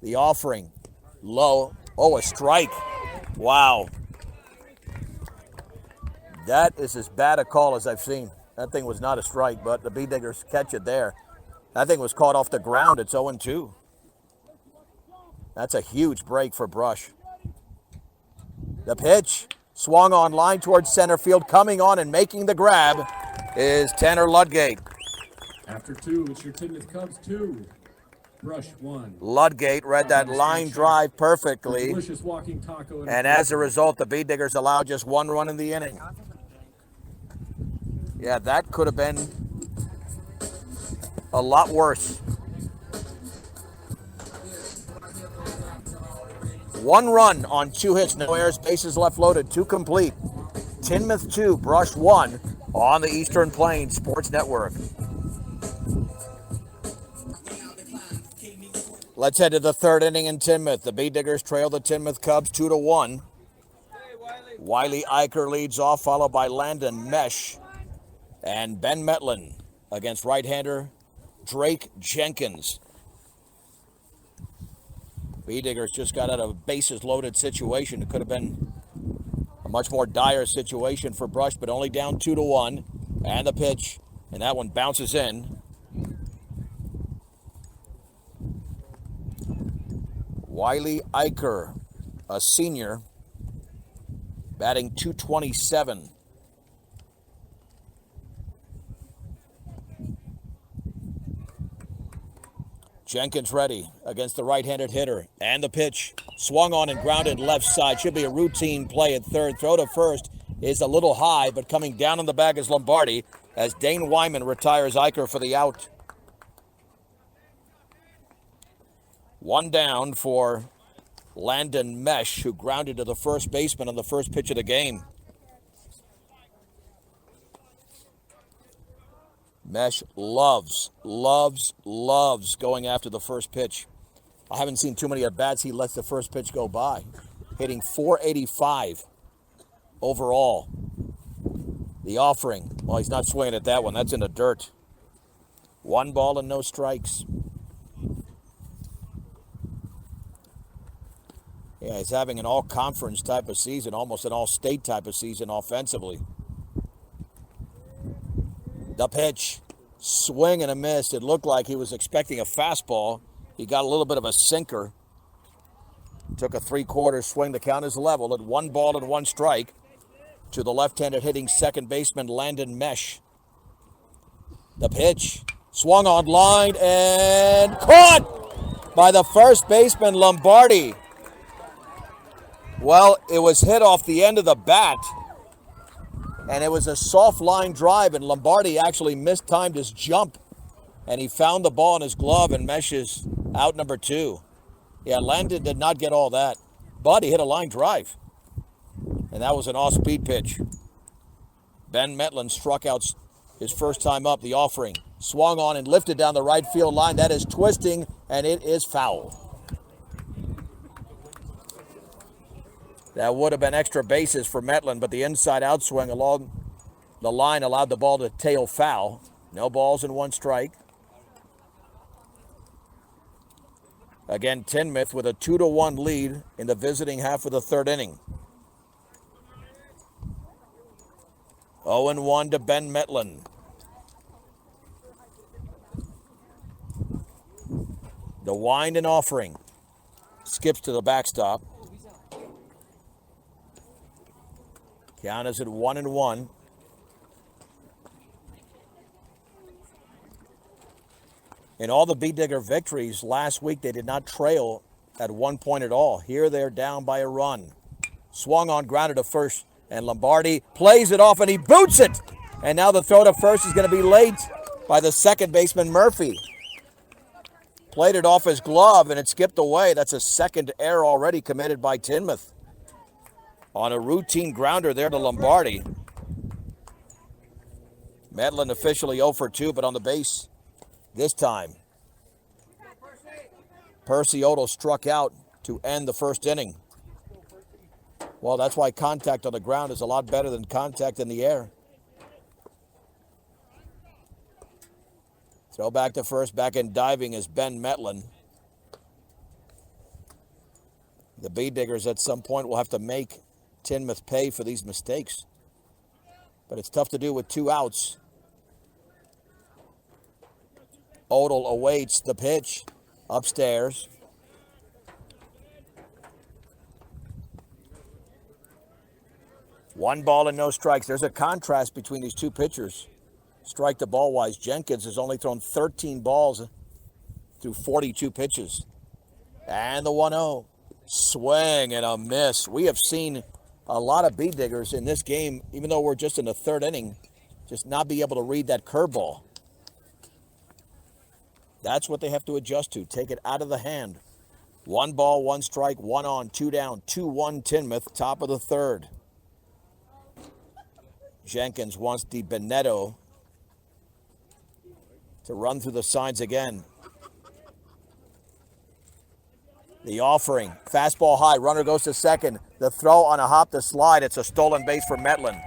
The offering. Low. Oh, a strike. Wow. That is as bad a call as I've seen. That thing was not a strike, but the B-Diggers catch it there. That thing was caught off the ground. It's 0-2. That's a huge break for Brush. The pitch. Swung on line towards center field. Coming on and making the grab is Tanner Ludgate. After 2, it's your Timnath Cubs 2. Brush 1. Ludgate read that line drive perfectly. Delicious walking taco. And as a result, the B-Diggers allowed just 1 run in the inning. Yeah, that could have been a lot worse. 1 run on 2 hits, no errors, bases left loaded, 2 complete. Timnath 2, Brush 1 on the Eastern Plains Sports Network. Let's head to the 3rd inning in Timnath. The B-Diggers trail the Timnath Cubs 2-1. Wiley Eicher leads off, followed by Landon Mesh and Ben Metlin against right-hander Drake Jenkins. B-Diggers just got out of a bases-loaded situation. It could have been a much more dire situation for Brush, but only down 2-1. And the pitch, and that one bounces in. Wiley Eicher, a senior, batting .227. Jenkins ready against the right-handed hitter. And the pitch swung on and grounded left side. Should be a routine play at third. Throw to first is a little high, but coming down on the bag is Lombardi as Dane Wyman retires Eicher for the out. 1 down for Landon Mesh, who grounded to the first baseman on the first pitch of the game. Mesh loves going after the first pitch. I haven't seen too many at-bats he lets the first pitch go by. Hitting .485 overall. The offering, well, he's not swinging at that one. That's in the dirt. 1 ball and no strikes. Yeah, he's having an all-conference type of season, almost an all-state type of season offensively. The pitch, swing and a miss. It looked like he was expecting a fastball. He got a little bit of a sinker. Took a 3/4 swing. The count is level at 1 ball and 1 strike to the left-handed hitting second baseman Landon Mesh. The pitch, swung on line and caught by the first baseman Lombardi. Well, it was hit off the end of the bat. And it was a soft line drive, and Lombardi actually mistimed his jump. And he found the ball in his glove, and Mesh is out number 2. Yeah, Landon did not get all that, but he hit a line drive. And that was an off-speed pitch. Ben Metlin struck out his first time up, the offering. Swung on and lifted down the right field line. That is twisting, and it is foul. That would have been extra bases for Metlin, but the inside outswing along the line allowed the ball to tail foul. No balls and 1 strike. Again, Timnath with a 2-1 lead in the visiting half of the 3rd inning. 0-1 to Ben Metlin. The wind and offering. Skips to the backstop. Count is at 1-1. In all the Bee Digger victories last week, they did not trail at one point at all. Here they're down by a run. Swung on, grounded to first, and Lombardi plays it off, and he boots it. And now the throw to first is going to be late by the second baseman, Murphy. Played it off his glove, and it skipped away. That's a second error already committed by Timnath on a routine grounder there to Lombardi. Medlin officially 0 for 2, but on the base this time. Percy Odell struck out to end the first inning. Well, that's why contact on the ground is a lot better than contact in the air. Throw back to first, back in diving is Ben Metlin. The Bee Diggers at some point will have to make Timnath pay for these mistakes. But it's tough to do with 2 outs. Odell awaits the pitch upstairs. One ball and no strikes. There's a contrast between these two pitchers. Strike the ball wise, Jenkins has only thrown 13 balls through 42 pitches. And the 1-0. Swing and a miss. We have seen a lot of Bee Diggers in this game, even though we're just in the third inning, just not be able to read that curveball. That's what they have to adjust to. Take it out of the hand. 1 ball, 1 strike, 1 on, 2 down, 2-1 Timnath, top of the third. Jenkins wants Di Benedetto to run through the signs again. The offering, fastball high, runner goes to second. The throw on a hop to slide. It's a stolen base for Metlin.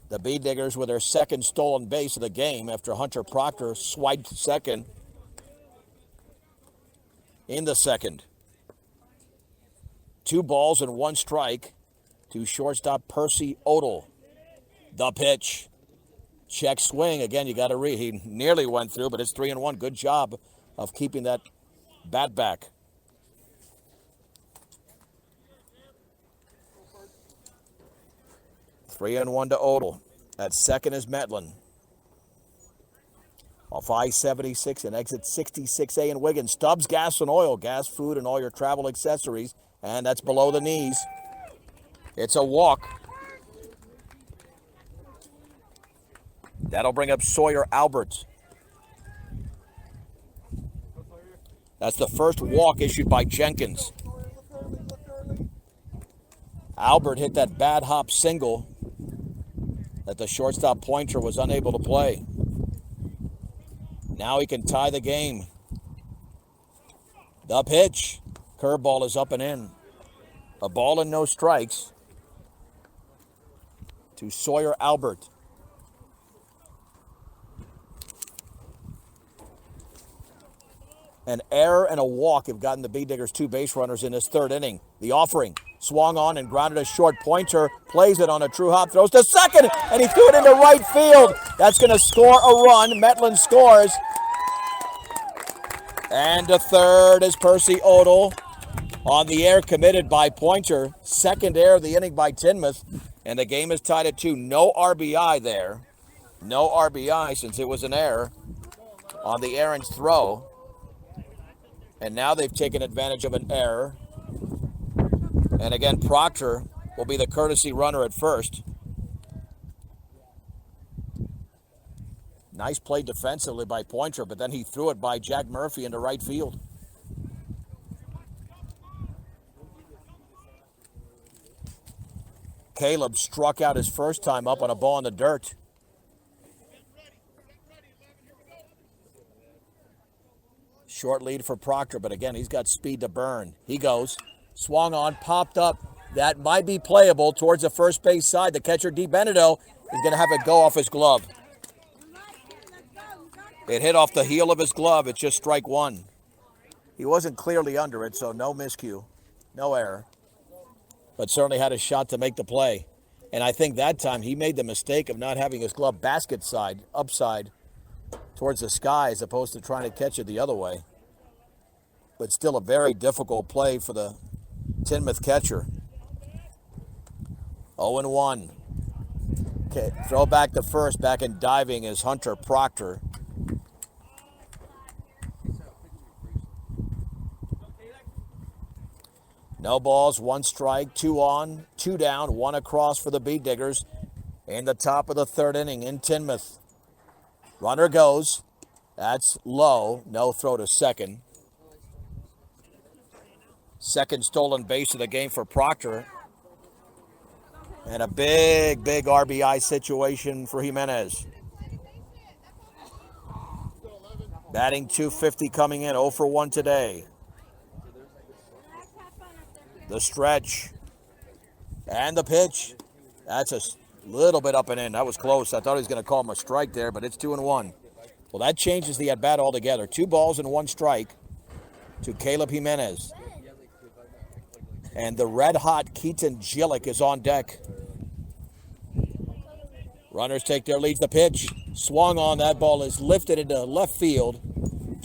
The Bee Diggers with their second stolen base of the game after Hunter Proctor swiped second in the second. 2 balls and 1 strike to shortstop Percy Odell. The pitch. Check swing. Again, you got to read. He nearly went through, but it's 3-1. Good job of keeping that bat back. Three and 1 to Odell. At second is Metlin. Off I-76 and exit 66A in Wiggins. Stubbs Gas and Oil. Gas, food, and all your travel accessories. And that's below the knees. It's a walk. That'll bring up Sawyer Albert. That's the first walk issued by Jenkins. Albert hit that bad hop single that the shortstop Pointer was unable to play. Now he can tie the game. The pitch. Curveball is up and in. A ball and no strikes to Sawyer Albert. An error and a walk have gotten the Bee Diggers 2 base runners in this third inning. The offering, swung on and grounded a short. Pointer plays it on a true hop, throws to second, and he threw it into right field. That's going to score a run. Metlin scores. And to third is Percy Odell. On the air committed by Pointer. Second error of the inning by Timnath. And the game is tied at 2. No RBI there. No RBI since it was an error on the errant throw. And now they've taken advantage of an error. And again, Proctor will be the courtesy runner at first. Nice play defensively by Pointer, but then he threw it by Jack Murphy into right field. Caleb struck out his first time up on a ball in the dirt. Short lead for Proctor, but again, he's got speed to burn. He goes, swung on, popped up. That might be playable towards the first base side. The catcher, Di Benedetto, is going to have it go off his glove. It hit off the heel of his glove. It's just strike 1. He wasn't clearly under it, so no miscue, no error. But certainly had a shot to make the play. And I think that time he made the mistake of not having his glove basket side, upside, towards the sky as opposed to trying to catch it the other way. But still a very difficult play for the Timnath catcher. 0-1. Okay, throw back to first. Back in diving is Hunter Proctor. No balls, 1 strike, 2 on, 2 down, 1 across for the Bead Diggers in the top of the 3rd inning in Timnath. Runner goes. That's low. No throw to second. Second stolen base of the game for Proctor. And a big RBI situation for Jimenez. Batting .250 coming in, 0 for 1 today. The stretch. And the pitch. That's a little bit up and in. That was close. I thought he was going to call him a strike there, but it's 2-1. Well, that changes the at-bat altogether. 2 balls and 1 strike to Caleb Jimenez. And the red-hot Keaton Gillick is on deck. Runners take their leads. The pitch swung on. That ball is lifted into left field.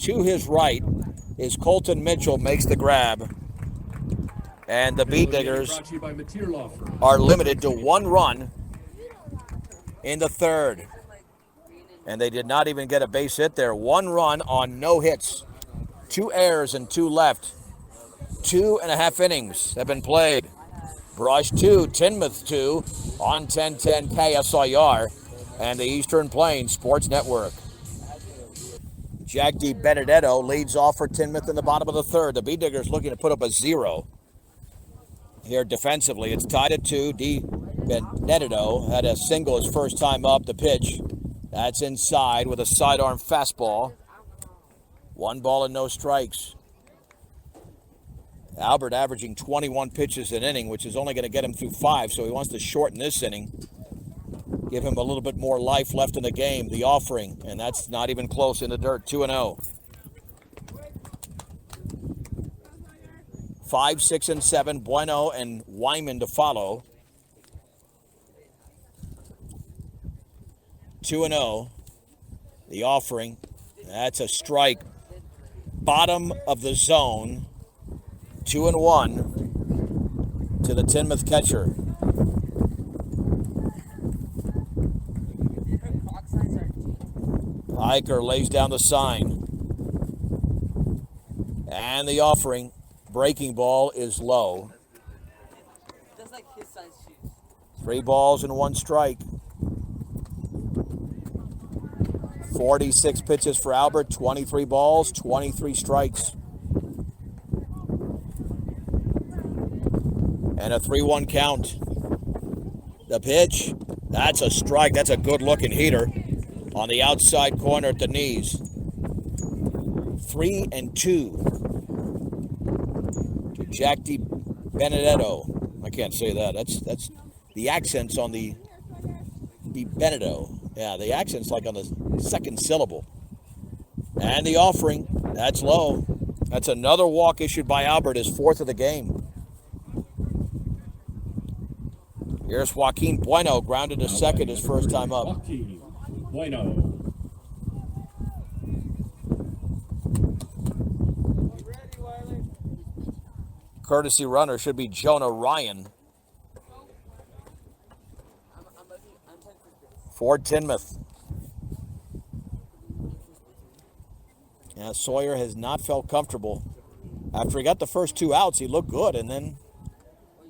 To his right is Colton Mitchell, makes the grab. And the Bead Diggers are limited to 1 run in the 3rd. And they did not even get a base hit there. 1 run on no hits. 2 errors and 2 left. 2.5 innings have been played. Brush 2, Timnath 2 on 1010 KSIR and the Eastern Plains Sports Network. Jack D. Benedetto leads off for Timnath in the bottom of the 3rd. The Bead Diggers looking to put up a 0. Here defensively, it's tied at 2. D. Benedetto had a single his first time up. The pitch, that's inside with a sidearm fastball. 1 ball and no strikes. Albert averaging 21 pitches an inning, which is only going to get him through 5, so he wants to shorten this inning. Give him a little bit more life left in the game. The offering, and that's not even close in the dirt. 2-0. 5, 6, and 7. Bueno and Wyman to follow. 2-0. The offering. That's a strike. Bottom of the zone. 2-1 to the Timnath catcher. Hiker lays down the sign. And the offering. Breaking ball is low. 3 balls and 1 strike. 46 pitches for Albert, 23 balls, 23 strikes. And a 3-1 count. The pitch, that's a strike. That's a good-looking heater on the outside corner at the knees. 3-2 to Jack D. Benedetto. I can't say that. That's the accents on the Benedetto. Yeah, the accent's like on the 2nd syllable. And the offering, that's low. That's another walk issued by Albert, his 4th of the game. Here's Joaquin Bueno, grounded to second his first time up. Joaquin Bueno. Courtesy runner should be Jonah Ryan. For Timnath. Yeah, Sawyer has not felt comfortable. After he got the first 2 outs, he looked good, and then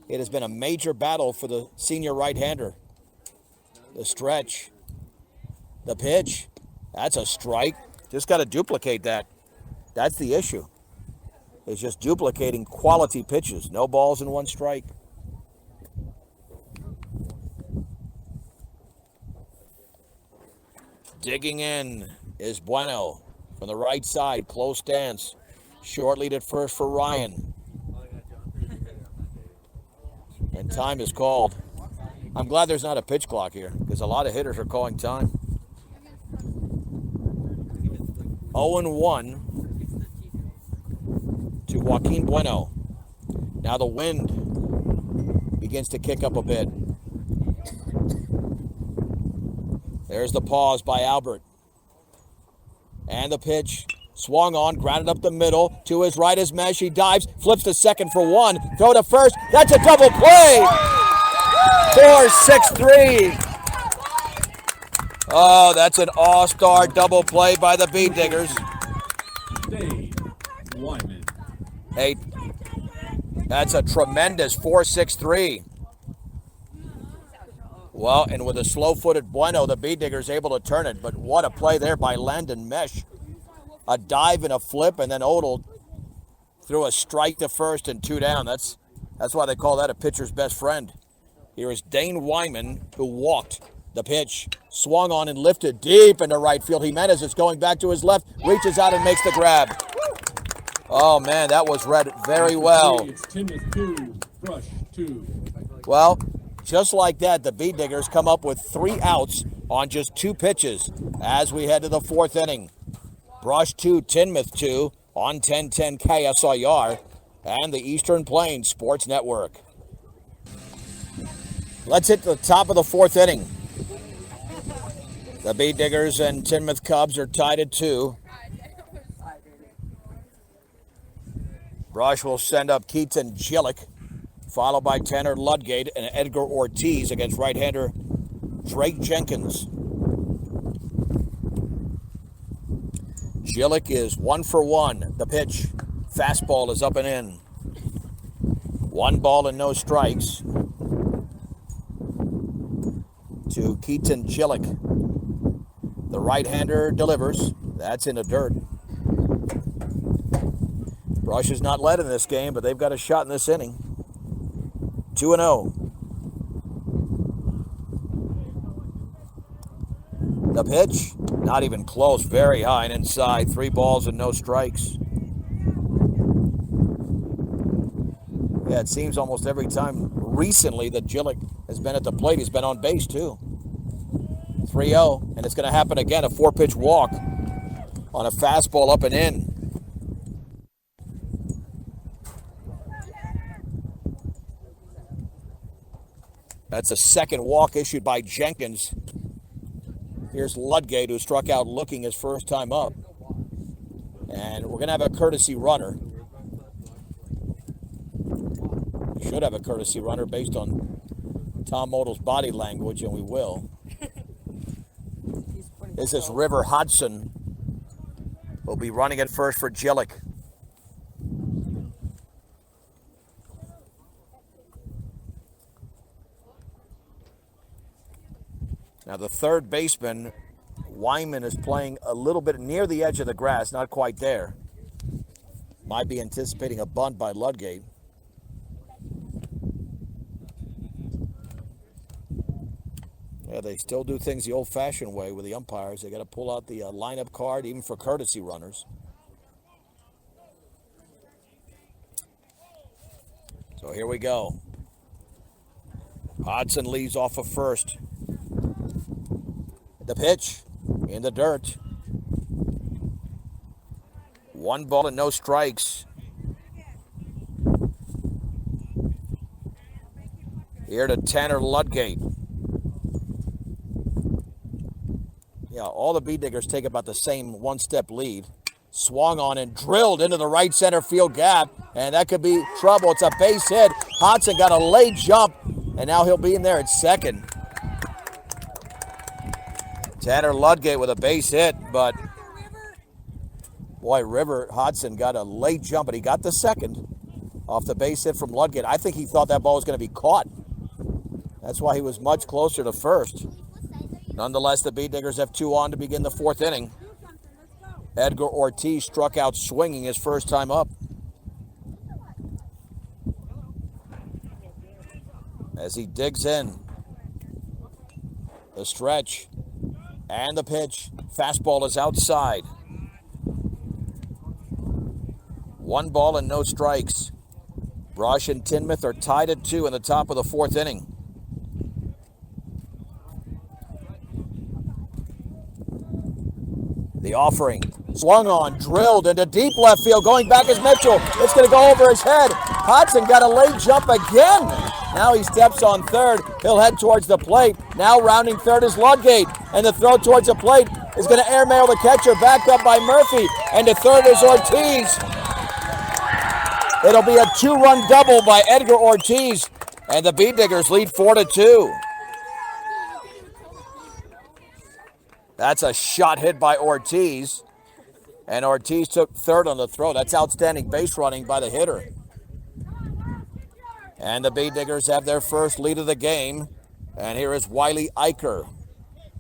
it has been a major battle for the senior right-hander. The stretch. The pitch. That's a strike. Just got to duplicate that. That's the issue. It's just duplicating quality pitches. No balls and 1 strike. Digging in is Bueno from the right side. Close stance. Short lead at first for Ryan. And time is called. I'm glad there's not a pitch clock here because a lot of hitters are calling time. 0-1 to Joaquin Bueno. Now the wind begins to kick up a bit. There's the pause by Albert. And the pitch. Swung on, grounded up the middle. To his right is Mesh. He dives, flips to second for 1. Throw to first. That's a double play. 4-6-3. Oh, that's an all-star double play by the Bead Diggers. Dane Wyman. Hey, that's a tremendous 4-6-3. Well, and with a slow-footed Bueno, the Bead Diggers able to turn it. But what a play there by Landon Mesh. A dive and a flip, and then Odell threw a strike to first and 2 down. That's why they call that a pitcher's best friend. Here is Dane Wyman, who walked the pitch, swung on and lifted deep into right field. Jimenez is going back to his left, reaches out and makes the grab. Oh, man, that was read very well. It's Timnath 2, Brush 2. Well, just like that, the Bead Diggers come up with 3 outs on just 2 pitches as we head to the 4th inning. Brush 2, Timnath 2 on 1010 KSIR and the Eastern Plains Sports Network. Let's hit the top of the 4th inning. The Bead Diggers and Timnath Cubs are tied at 2. Brush will send up Keaton Gillick, followed by Tanner Ludgate and Edgar Ortiz against right-hander Drake Jenkins. Gillick is 1 for 1. The pitch, fastball is up and in. 1 ball and no strikes to Keaton Gillick. The right-hander delivers. That's in the dirt. Brush has not led in this game, but they've got a shot in this inning. 2-0. The pitch, not even close, very high and inside. 3 balls and no strikes. Yeah, it seems almost every time recently that Gillick has been at the plate, he's been on base too. 3-0, and it's going to happen again, a 4-pitch walk on a fastball up and in. That's a second walk issued by Jenkins. Here's Ludgate, who struck out looking his first time up. And we're going to have a courtesy runner. We should have a courtesy runner based on Tom Modell's body language, and we will. This is River Hodson. Will be running it first for Gillick. Now the third baseman, Wyman, is playing a little bit near the edge of the grass, not quite there. Might be anticipating a bunt by Ludgate. Yeah, they still do things the old-fashioned way with the umpires. They got to pull out the lineup card, even for courtesy runners. So here we go. Hodson leads off of first. The pitch in the dirt. 1 ball and no strikes. Here to Tanner Ludgate. Yeah, all the Bead Diggers take about the same 1-step lead. Swung on and drilled into the right center field gap, and that could be trouble. It's a base hit. Hodson got a late jump, and now he'll be in there at second. Tanner Ludgate with a base hit, but boy, River Hodson got a late jump, but he got the second off the base hit from Ludgate. I think he thought that ball was going to be caught. That's why he was much closer to first. Nonetheless, the Bead Diggers have 2 on to begin the 4th inning. Edgar Ortiz struck out swinging his first time up. As he digs in. The stretch. And the pitch. Fastball is outside. 1 ball and no strikes. Brush and Timnath are tied at 2 in the top of the 4th inning. The offering. Swung on, drilled into deep left field. Going back is Mitchell. It's going to go over his head. Hodson got a late jump again. Now he steps on third. He'll head towards the plate. Now rounding third is Ludgate. And the throw towards the plate is going to airmail the catcher. Backed up by Murphy. And to third is Ortiz. It'll be a 2-run double by Edgar Ortiz. And the Bead Diggers lead 4-2. That's a shot hit by Ortiz. And Ortiz took third on the throw. That's outstanding base running by the hitter. And the Bee Diggers have their first lead of the game. And here is Wiley Eicher,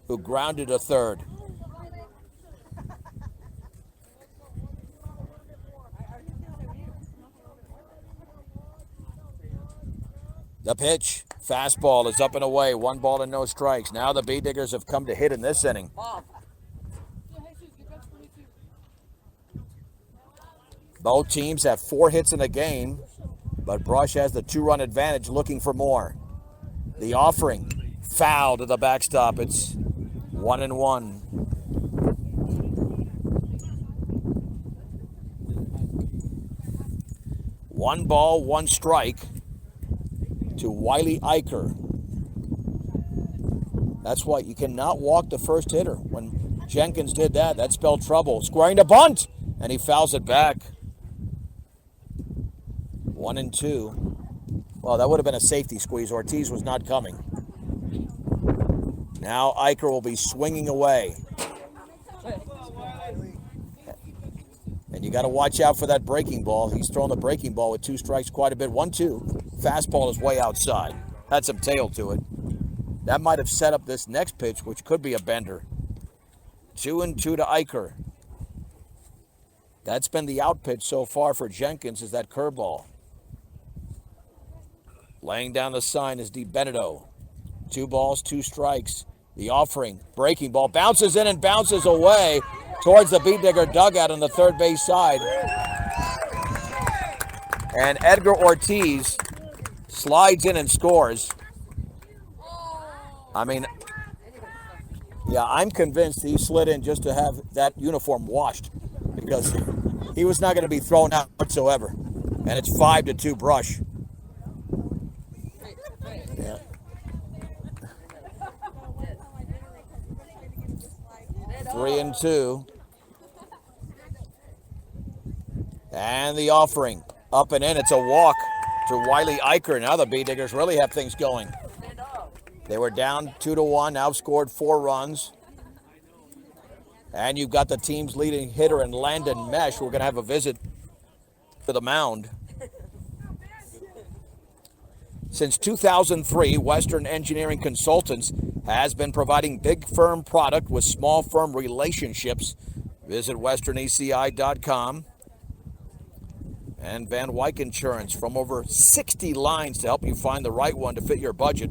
who grounded to third. The pitch, fastball is up and away. 1 ball and no strikes. Now the Bee Diggers have come to hit in this inning. Both teams have 4 hits in the game, but Brush has the 2-run advantage, looking for more. The offering, foul to the backstop. It's 1-1. One ball, 1 strike to Wiley Eicher. That's why you cannot walk the first hitter. When Jenkins did that, that spelled trouble. Squaring to bunt, and he fouls it back. 1-2. Well, that would have been a safety squeeze. Ortiz was not coming. Now Eicher will be swinging away. And you got to watch out for that breaking ball. He's throwing the breaking ball with 2 strikes quite a bit. 1-2. Fastball is way outside. Had some tail to it. That might have set up this next pitch, which could be a bender. 2-2 to Eicher. That's been the out pitch so far for Jenkins, is that curveball. Laying down the sign is DiBenedetto. 2 balls, 2 strikes. The offering, breaking ball, bounces in and bounces away towards the Bee Digger dugout on the third base side. And Edgar Ortiz slides in and scores. I mean, yeah, I'm convinced he slid in just to have that uniform washed, because he was not going to be thrown out whatsoever. And it's 5-2 Brush. Yeah. Three and 2. And the offering, up and in. It's a walk to Wiley Eicher. Now the Bee Diggers really have things going. They were down 2-1, now scored 4 runs. And you've got the team's leading hitter in Landon Mesh. We're going to have a visit to the mound. Since 2003, Western Engineering Consultants has been providing big firm product with small firm relationships. Visit westerneci.com. And Van Wyck Insurance, from over 60 lines to help you find the right one to fit your budget.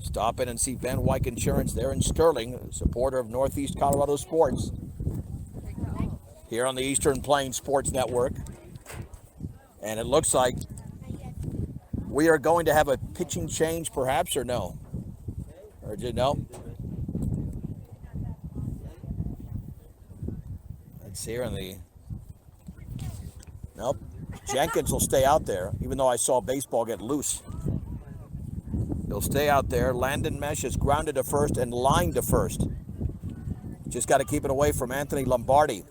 Stop in and see Van Wyck Insurance there in Sterling, a supporter of Northeast Colorado sports. Here on the Eastern Plains Sports Network. And it looks like we are going to have a pitching change, perhaps, or no? Or did no? Let's see here on the... Nope. Jenkins will stay out there, even though I saw baseball get loose. He'll stay out there. Landon Mesh is grounded to first and lined to first. Just got to keep it away from Anthony Lombardi.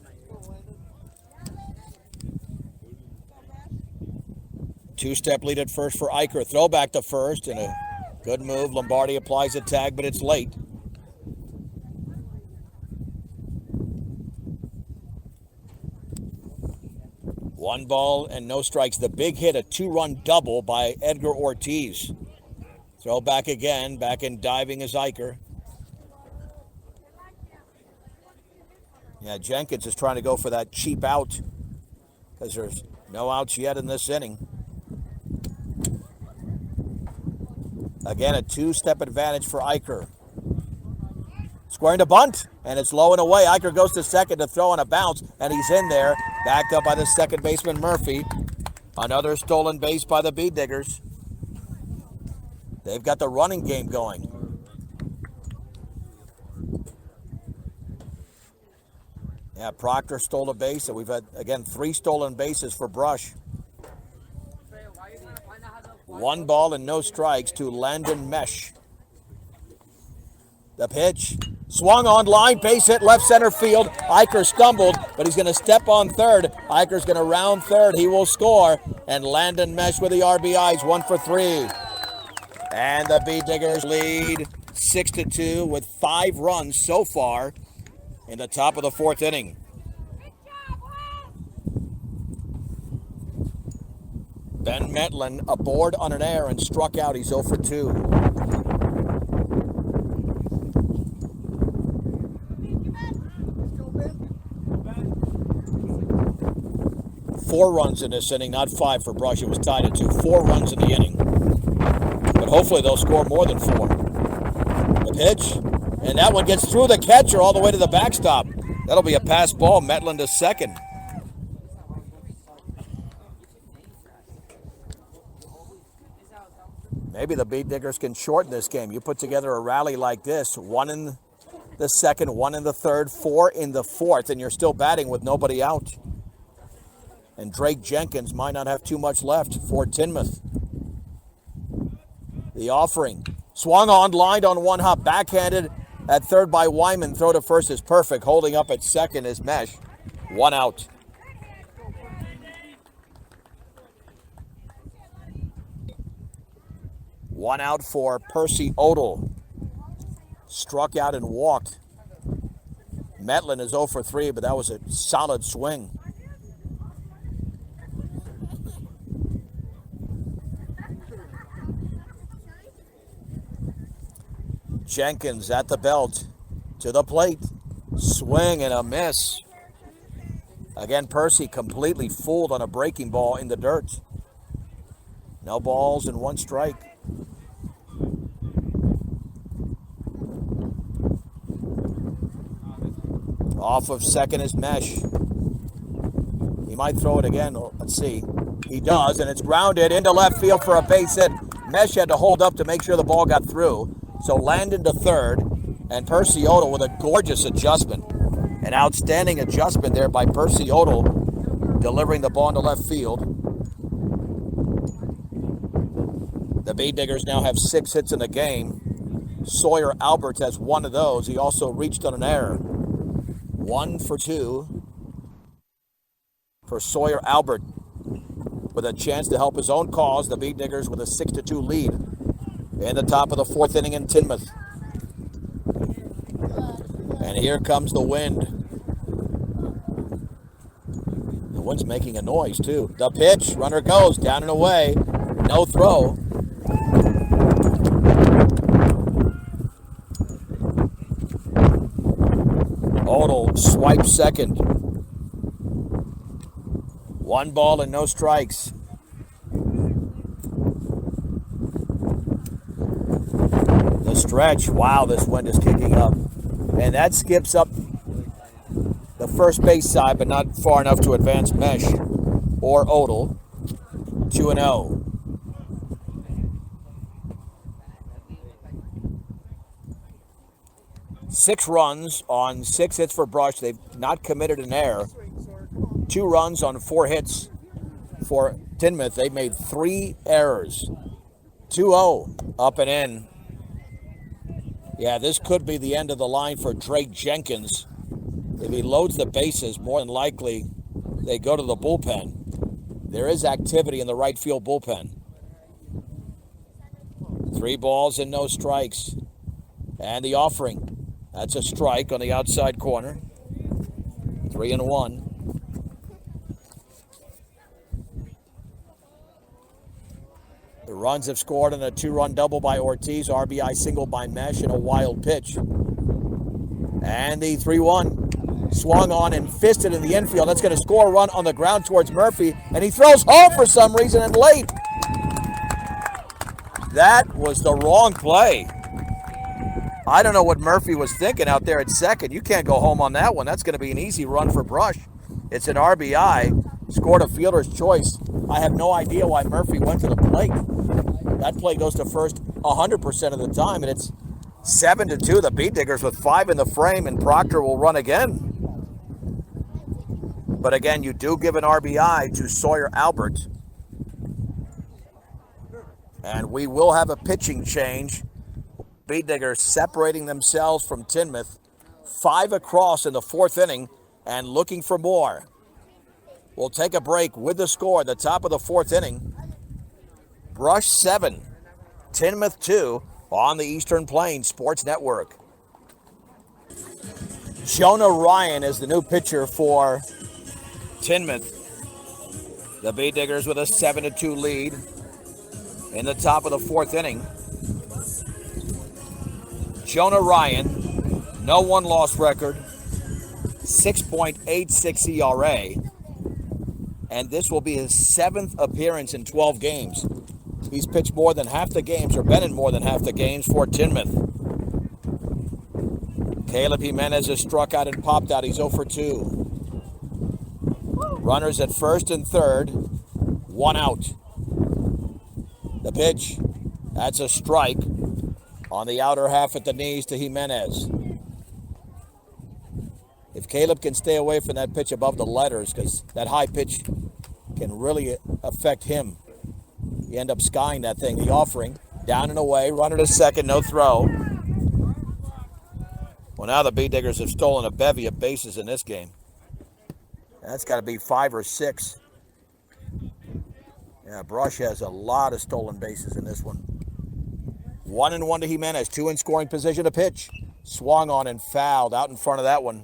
Two-step lead at first for Eicher. Throw back to first, and a good move. Lombardi applies a tag, but it's late. One ball and no strikes. The big hit, a 2-run double by Edgar Ortiz. Throw back again. Back in diving is Eicher. Yeah, Jenkins is trying to go for that cheap out because there's no outs yet in this inning. Again, a 2-step advantage for Eicher. Squaring to bunt, and it's low and away. Eicher goes to second to throw on a bounce, and he's in there, backed up by the second baseman Murphy. Another stolen base by the Bee Diggers. They've got the running game going. Yeah, Proctor stole a base, and we've had, again, 3 stolen bases for Brush. 1 ball and no strikes to Landon Mesh. The pitch, swung on line, base hit left center field. Eicher stumbled, but he's going to step on third. Eicher's going to round third. He will score, and Landon Mesh with the RBIs, 1 for 3. And the Bee Diggers lead 6-2 with 5 runs so far in the top of the 4th inning. Ben Metlin aboard on an error and struck out. He's 0 for 2. Four runs in this inning, not 5 for Brush. It was tied at 2. 4 runs in the inning. But hopefully they'll score more than 4. The pitch, and that one gets through the catcher all the way to the backstop. That'll be a pass ball. Metlin to second. Maybe the Beat Diggers can shorten this game. You put together a rally like this, 1 in the second, 1 in the third, 4 in the fourth, and you're still batting with nobody out. And Drake Jenkins might not have too much left for Timnath. The offering. Swung on, lined on one hop, backhanded at third by Wyman. Throw to first is perfect. Holding up at second is Mesh. 1 out. One out for Percy Odell. Struck out and walked. Metlin is 0 for 3, but that was a solid swing. Jenkins at the belt, to the plate. Swing and a miss. Again, Percy completely fooled on a breaking ball in the dirt. No balls and 1 strike. Off of second is Mesh. He might throw it again. Let's see. He does, and it's grounded into left field for a base hit. Mesh had to hold up to make sure the ball got through. So Landon to third, and Percy Odell with a gorgeous adjustment. An outstanding adjustment there by Percy Odell, delivering the ball into left field. The Beat Diggers now have 6 hits in the game. Sawyer Alberts has 1 of those. He also reached on an error. 1 for 2 for Sawyer Albert, with a chance to help his own cause. The Beat Diggers with a 6-2 lead in the top of the 4th inning in Timnath. And here comes the wind. The wind's making a noise too. The pitch, runner goes, down and away. No throw. Odell swipes second. 1 ball and no strikes. The stretch, wow, this wind is kicking up. And that skips up the first base side, but not far enough to advance Mesh or Odell. 2-0. Six runs on 6 hits for Brush. They've not committed an error. 2 runs on 4 hits for Timnath. They've made 3 errors. 2-0 up and in. Yeah, this could be the end of the line for Drake Jenkins. If he loads the bases, more than likely they go to the bullpen. There is activity in the right field bullpen. 3 balls and no strikes. And the offering. That's a strike on the outside corner. 3-1. The runs have scored on a 2-run double by Ortiz, RBI single by Mesh, and a wild pitch. And the 3-1 swung on and fisted in the infield. That's going to score a run on the ground towards Murphy, and he throws home for some reason and late. That was the wrong play. I don't know what Murphy was thinking out there at second. You can't go home on that one. That's going to be an easy run for Brush. It's an RBI, scored a fielder's choice. I have no idea why Murphy went to the plate. That play goes to first 100% of the time, and it's 7-2. The Beat Diggers with 5 in the frame, and Proctor will run again. But again, you do give an RBI to Sawyer Albert. And we will have a pitching change. Beat Diggers separating themselves from Timnath. 5 across in the 4th inning and looking for more. We'll take a break with the score at the top of the 4th inning. Brush 7, Timnath 2. on the Eastern Plains Sports Network. Jonah Ryan is the new pitcher for Timnath. The Bee Diggers with a 7-2 lead in the top of the fourth inning. Jonah Ryan, no one-loss record, 6.86 ERA, and this will be his 7th appearance in 12 games. He's pitched more than half the games, or been in more than half the games for Timnath. Caleb Jimenez has struck out and popped out. He's 0 for 2. Runners at first and third, 1 out. The pitch, that's a strike on the outer half at the knees to Jimenez. If Caleb can stay away from that pitch above the letters, because that high pitch can really affect him, you end up skying that thing. The offering, down and away, runner to second, no throw. Well, now the Bee Diggers have stolen a bevy of bases in this game. That's got to be 5 or 6. Yeah, Brush has a lot of stolen bases in this one. 1-1 to Jimenez, 2 in scoring position to pitch. Swung on and fouled out in front of that one.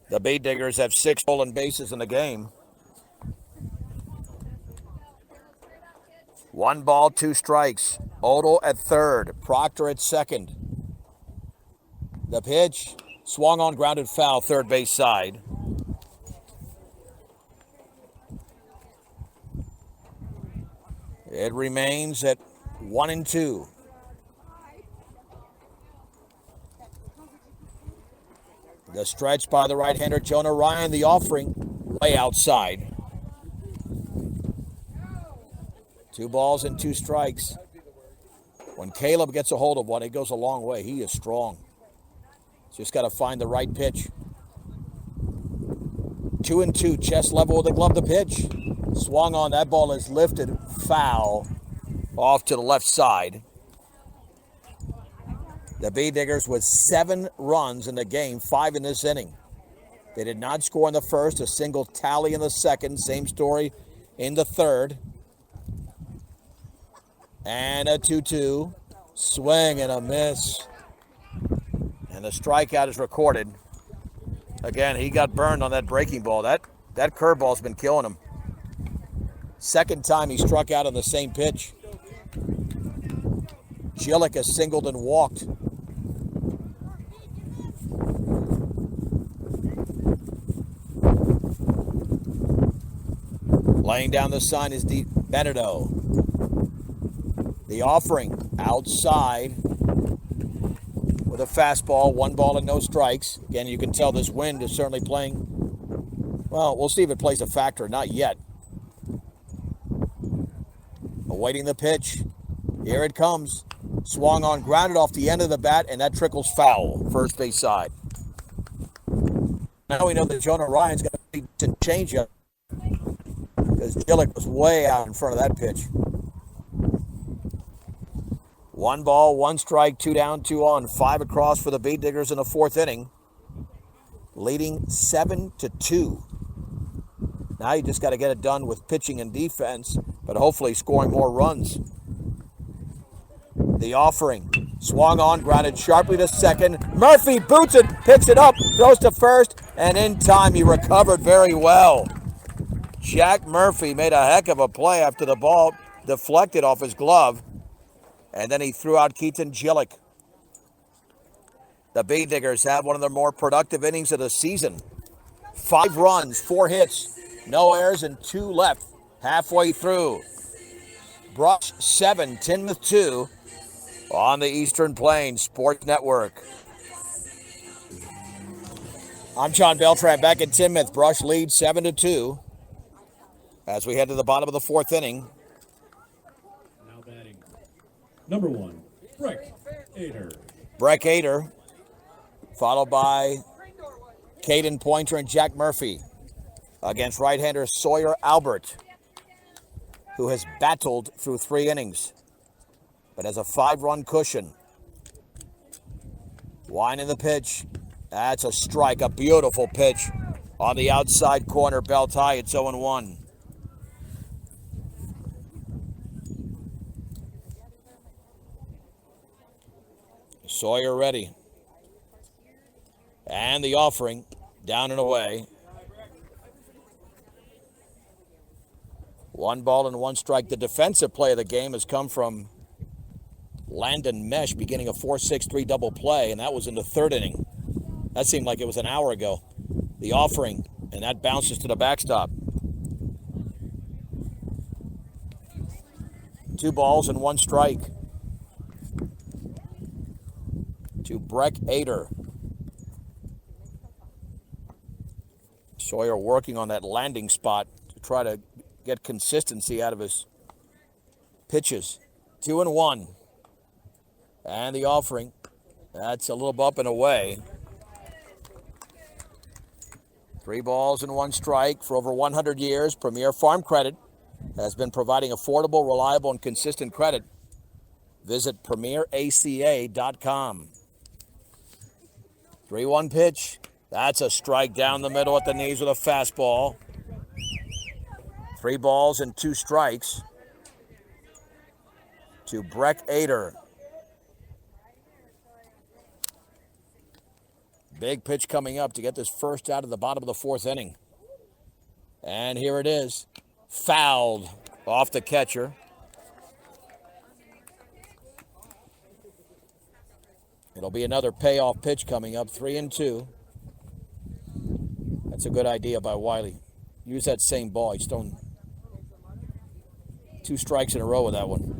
The Bee Diggers have 6 stolen bases in the game. 1 ball, 2 strikes. Odell at third, Proctor at second. The pitch, swung on, grounded foul, third base side. It remains at 1-2. The stretch by the right-hander, Jonah Ryan, the offering, way outside. 2 balls and 2 strikes. When Caleb gets a hold of one, it goes a long way. He is strong. Just got to find the right pitch. 2-2, chest level with the glove, the pitch. Swung on, that ball is lifted, foul, off to the left side. The Bee Diggers with 7 runs in the game, 5 in this inning. They did not score in the first, a single tally in the second, same story in the third. And a 2-2, swing and a miss. And the strikeout is recorded. Again, he got burned on that breaking ball. That curveball's been killing him. Second time he struck out on the same pitch. Gillick has singled and walked. Laying down the sign is Benedetto. The offering outside with a fastball, 1 ball and no strikes. Again, you can tell this wind is certainly playing. Well, we'll see if it plays a factor. Not yet. Awaiting the pitch. Here it comes. Swung on, grounded off the end of the bat, and that trickles foul, first base side. Now we know that Jonah Ryan's going to need to change up because Gillick was way out in front of that pitch. 1 ball, 1 strike, 2 down, 2 on, 5 across for the Bee Diggers in the fourth inning, leading 7-2. Now you just got to get it done with pitching and defense, but hopefully scoring more runs. The offering, swung on, grounded sharply to second. Murphy boots it, picks it up, throws to first, and in time he recovered very well. Jack Murphy made a heck of a play after the ball deflected off his glove, and then he threw out Keaton Gillick. The Bee Diggers have one of their more productive innings of the season. 5 runs, 4 hits, no errors, and 2 left halfway through. Brush 7, Timnath 2 on the Eastern Plains Sports Network. I'm John Beltran back at Timnath. Brush leads 7-2 as we head to the bottom of the fourth inning. Now batting. Number 1, Breck Ader. Breck Ader, followed by Caden Pointer and Jack Murphy against right-hander Sawyer Albert, who has battled through 3 innings, but has a 5-run cushion. Winding the pitch. That's a strike, a beautiful pitch on the outside corner, belt high. It's 0-1. Sawyer ready. And the offering, down and away. 1 ball and 1 strike. The defensive play of the game has come from Landon Mesh, beginning a 4-6-3 double play, and that was in the 3rd inning. That seemed like it was an hour ago. The offering, and that bounces to the backstop. 2 balls and 1 strike to Breck Ader. Sawyer working on that landing spot to try to get consistency out of his pitches. 2-1. And the offering. That's a little up and away. 3 balls and 1 strike. For over 100 years, Premier Farm Credit has been providing affordable, reliable, and consistent credit. Visit premieraca.com. 3-1 pitch. That's a strike down the middle at the knees with a fastball. 3 balls and 2 strikes to Breck Ader. Big pitch coming up to get this first out of the bottom of the 4th inning. And here it is. Fouled off the catcher. It'll be another payoff pitch coming up, 3-2. That's a good idea by Wiley. Use that same ball. He's thrown 2 strikes in a row with that one.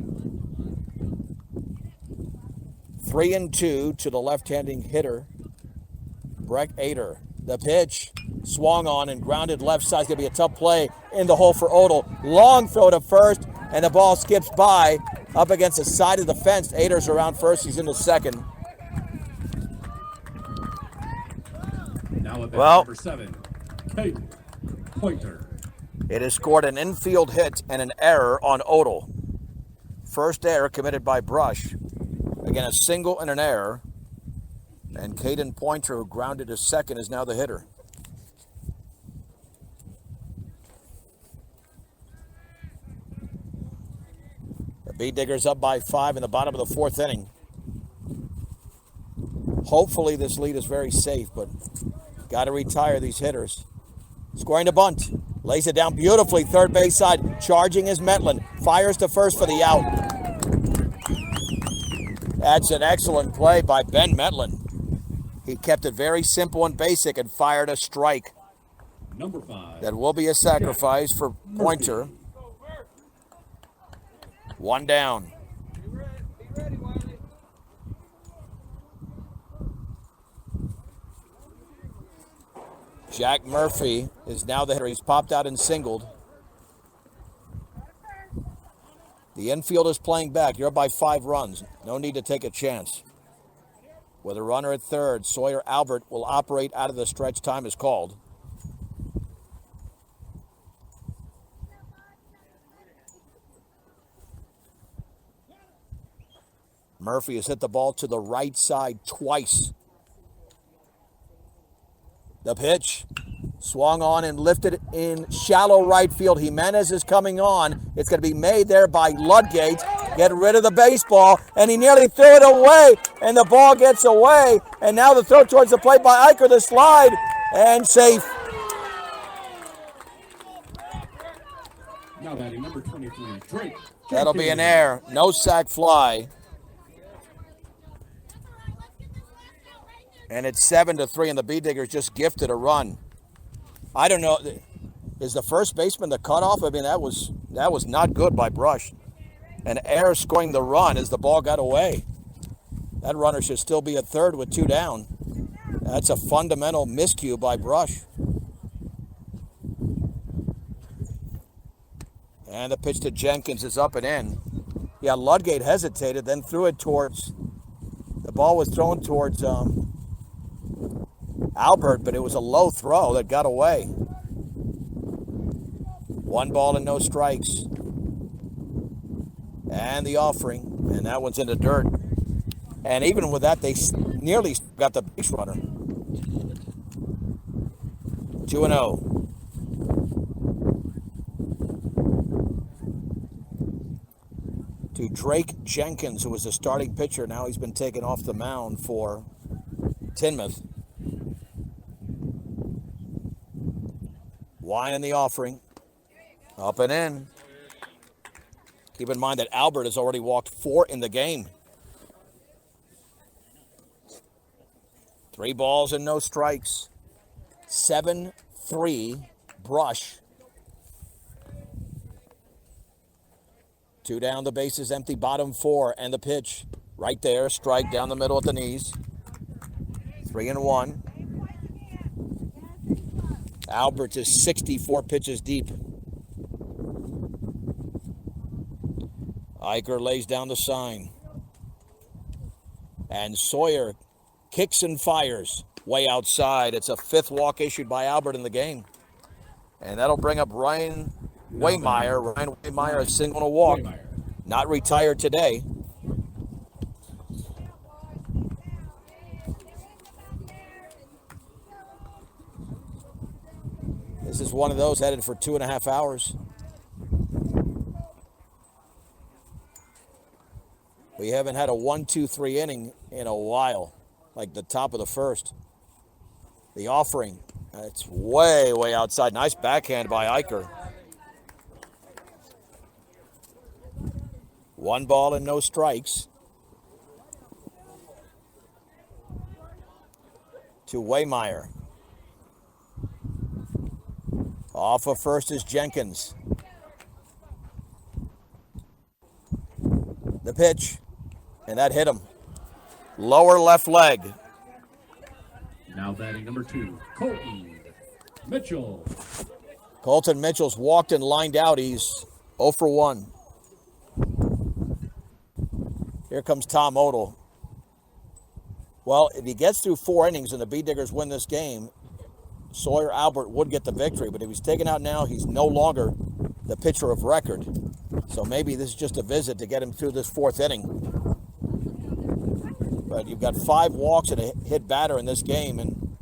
3-2 to the left-handing hitter, Breck Ader. The pitch swung on and grounded left side. It's going to be a tough play in the hole for Odell. Long throw to first, and the ball skips by up against the side of the fence. Ader's around first. He's in the second. Now at Well, number 7, Caden Pointer. It has scored an infield hit and an error on Odell. First error committed by Brush. Again, a single and an error. And Caden Pointer, who grounded to second, is now the hitter. The Bee Diggers up by 5 in the bottom of the 4th inning. Hopefully this lead is very safe, but got to retire these hitters. Scoring to bunt. Lays it down beautifully, third base side. Charging is Metland. Fires to first for the out. That's an excellent play by Ben Metland. He kept it very simple and basic and fired a strike. Number 5. That will be a sacrifice for Pointer. 1 down. Be ready, Wiley. Jack Murphy is now the hitter. He's popped out and singled. The infield is playing back. You're up by 5 runs. No need to take a chance. With a runner at third, Sawyer Albert will operate out of the stretch. Time is called. Murphy has hit the ball to the right side twice. The pitch swung on and lifted in shallow right field. Jimenez is coming on. It's going to be made there by Ludgate. Get rid of the baseball, and he nearly threw it away, and the ball gets away, and now the throw towards the plate by Eicher, the slide, and safe. Now batting number 23, Drake. That'll be an error. No sack fly. And it's 7-3, and the Bee Diggers just gifted a run. I don't know. Is the first baseman the cutoff? I mean, that was not good by Brush. An error scoring the run as the ball got away. That runner should still be at third with 2 down. That's a fundamental miscue by Brush. And the pitch to Jenkins is up and in. Yeah, Ludgate hesitated, then threw it towards, the ball was thrown towards Albert, but it was a low throw that got away. 1 ball and no strikes. And the offering, and that one's in the dirt. And even with that, they nearly got the base runner. 2-0. to Drake Jenkins, who was the starting pitcher. Now he's been taken off the mound for Timnath. Wine in the offering. Up and in. Keep in mind that Albert has already walked 4 in the game. 3 balls and no strikes. 7-3 Brush. 2 down, the bases empty, bottom 4, and the pitch. Right there, strike down the middle at the knees. 3-1. Albert is 64 pitches deep. Eicher lays down the sign. And Sawyer kicks and fires way outside. It's a 5th walk issued by Albert in the game. And that'll bring up Ryan Waymeyer. Ryan Waymeyer is single and a walk. Not retired today. This is one of those headed for 2.5 hours. We haven't had a 1-2-3 inning in a while, like the top of the first. The offering, it's way, way outside. Nice backhand by Eicher. 1 ball and no strikes. To Waymeyer. Off of first is Jenkins. The pitch, and that hit him. Lower left leg. Now batting number 2, Colton Mitchell. Colton Mitchell's walked and lined out. He's 0 for 1. Here comes Tom Odell. Well, if he gets through 4 innings and the Bee Diggers win this game, Sawyer Albert would get the victory. But if he's taken out now, he's no longer the pitcher of record. So maybe this is just a visit to get him through this 4th inning. But you've got 5 walks and a hit batter in this game, and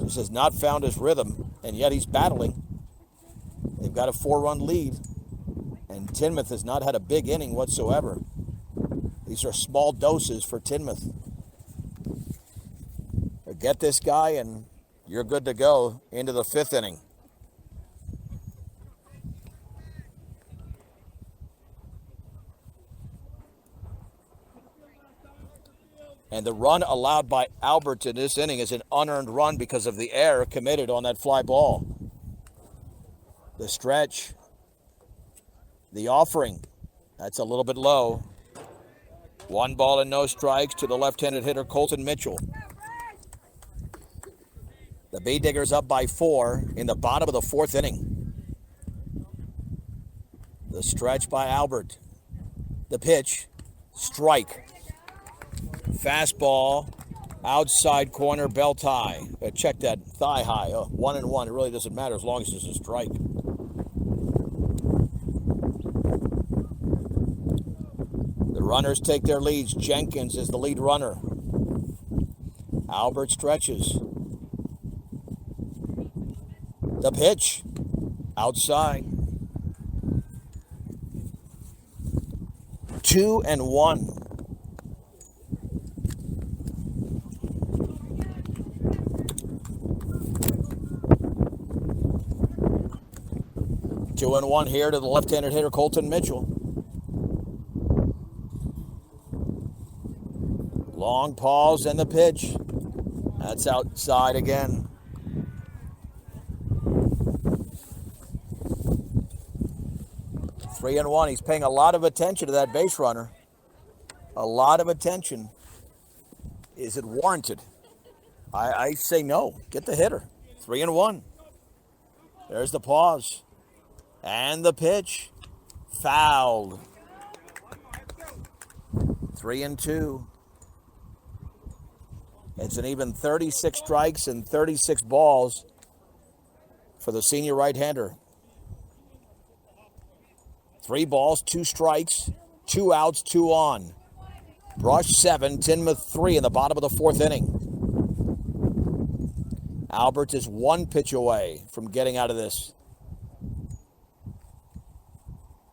just has not found his rhythm, and yet he's battling. They've got a 4-run lead, and Timnath has not had a big inning whatsoever. These are small doses for Timnath. Get this guy, and you're good to go into the 5th inning. And the run allowed by Albert in this inning is an unearned run because of the error committed on that fly ball. The stretch. The offering. That's a little bit low. 1 ball and no strikes to the left-handed hitter Colton Mitchell. The Bee Diggers up by 4 in the bottom of the 4th inning. The stretch by Albert. The pitch. Strike. Fastball, outside corner, belt high. Check that thigh high. 1-1. It really doesn't matter as long as it's a strike. The runners take their leads. Jenkins is the lead runner. Albert stretches. The pitch, outside. 2-1. 2-1 here to the left-handed hitter Colton Mitchell. Long pause and the pitch. That's outside again. Three and one. He's paying a lot of attention to that base runner. A lot of attention. Is it warranted? I say no. Get the hitter. 3-1. There's the pause. And the pitch. Fouled. 3-2. It's an even 36 strikes and 36 balls for the senior right-hander. 3 balls, 2 strikes, 2 outs, 2 on. Brush 7, Timnath 3 in the bottom of the 4th inning. Albert is 1 pitch away from getting out of this.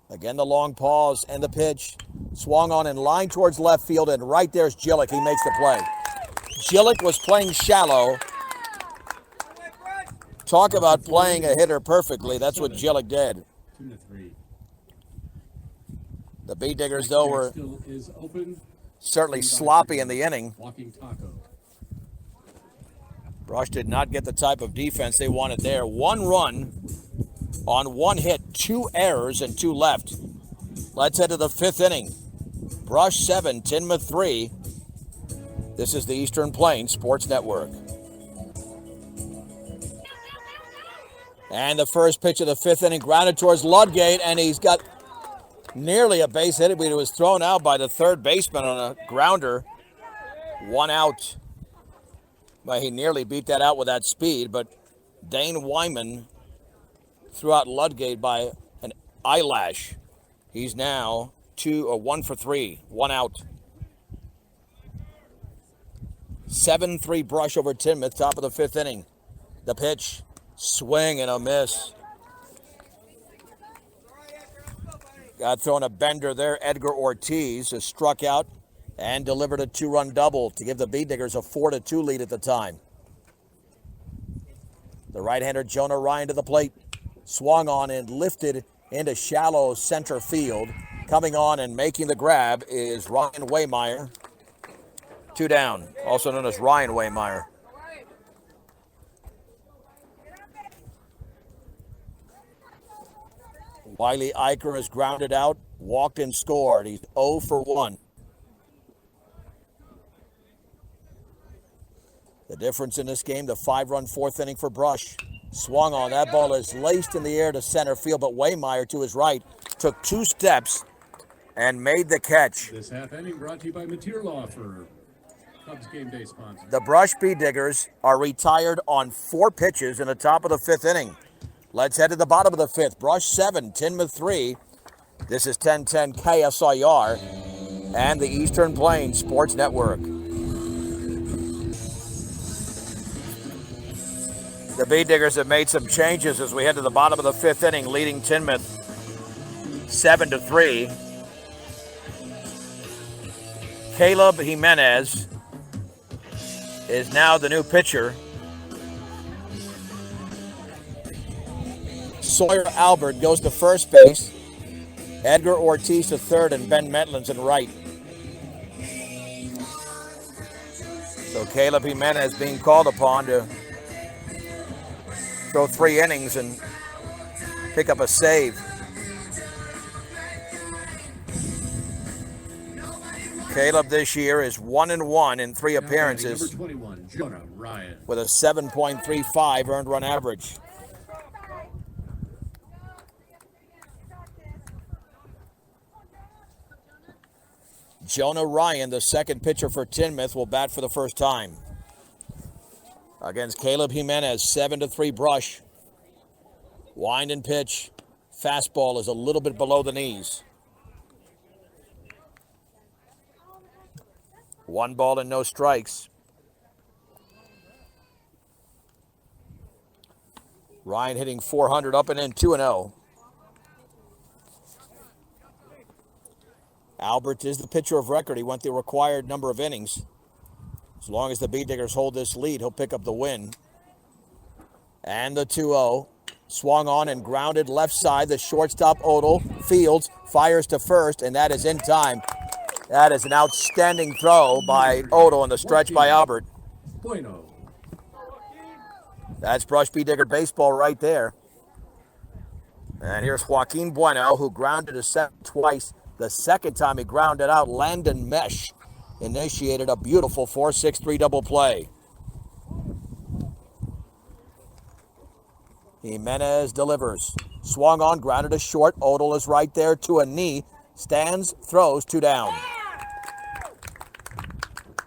Again, the long pause and the pitch. Swung on in line towards left field, and right there's Gillick. He makes the play. Gillick was playing shallow. Talk about playing a hitter perfectly. That's what Gillick did. 2-3. The Bee Diggers, though, were Still is open. certainly sloppy in the inning. Walking taco. Brush did not get the type of defense they wanted there. 1 run on 1 hit, 2 errors, and 2 left. Let's head to the 5th inning. Brush 7, Tinmouth 3. This is the Eastern Plains Sports Network. And the first pitch of the 5th inning grounded towards Ludgate, and he's got nearly a base hit, but he was thrown out by the third baseman on a grounder. 1 out. Well, he nearly beat that out with that speed, but Dane Wyman threw out Ludgate by an eyelash. He's now 1 for 3, 1 out. 7-3 Brush over Tinmouth, top of the 5th inning. The pitch, swing and a miss. Got thrown a bender there. Edgar Ortiz has struck out and delivered a 2-run double to give the Bee Diggers a 4-2 lead at the time. The right-hander Jonah Ryan to the plate. Swung on and lifted into shallow center field. Coming on and making the grab is Ryan Waymeyer. 2 down, also known as Ryan Waymeyer. Wiley Eicher is grounded out, walked and scored. He's 0 for 1. The difference in this game, the 5-run 4th inning for Brush. Swung on, that ball is laced in the air to center field, but Waymeyer to his right took 2 steps and made the catch. This half inning brought to you by Mateer Law for Cubs game day sponsor. The Brush Bee Diggers are retired on 4 pitches in the top of the 5th inning. Let's head to the bottom of the 5th. Brush 7, Tinmouth 3. This is 1010 KSIR and the Eastern Plains Sports Network. The Bee Diggers have made some changes as we head to the bottom of the 5th inning, leading Tinmouth 7-3. Caleb Jimenez is now the new pitcher. Sawyer Albert goes to first base. Edgar Ortiz to third, and Ben Metlin's in right. So Caleb Jimenez being called upon to throw 3 innings and pick up a save. Caleb this year is 1-1 in 3 appearances, Number 21, Jonah Ryan. with a 7.35 earned run average. Jonah Ryan, the second pitcher for Tinmouth, will bat for the first time against Caleb Jimenez. 7-3 Brush. Wind and pitch. Fastball is a little bit below the knees. 1 ball and no strikes. Ryan hitting 400 up and in, 2-0. Albert is the pitcher of record. He went the required number of innings. As long as the Bee Diggers hold this lead, he'll pick up the win. And the 2-0. Swung on and grounded left side. The shortstop, Odell. Fields fires to first, and that is in time. That is an outstanding throw by Odell and the stretch by Albert. Bueno. That's Brush Bee Digger baseball right there. And here's Joaquin Bueno, who grounded a set twice. The second time he grounded out, Landon Mesh initiated a beautiful 4-6-3 double play. Jimenez delivers. Swung on, grounded to short. Odell is right there to a knee. Stands, throws, 2 down.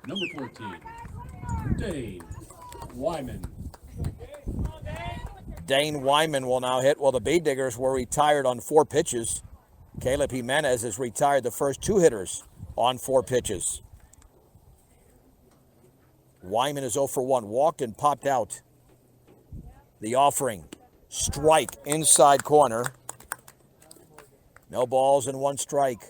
Number 14, Dane Wyman. Dane Wyman will now hit. Well, the Bee Diggers were retired on 4 pitches. Caleb Jimenez has retired the first 2 hitters on 4 pitches. Wyman is 0 for 1. Walked and popped out. The offering. Strike inside corner. No balls and one strike.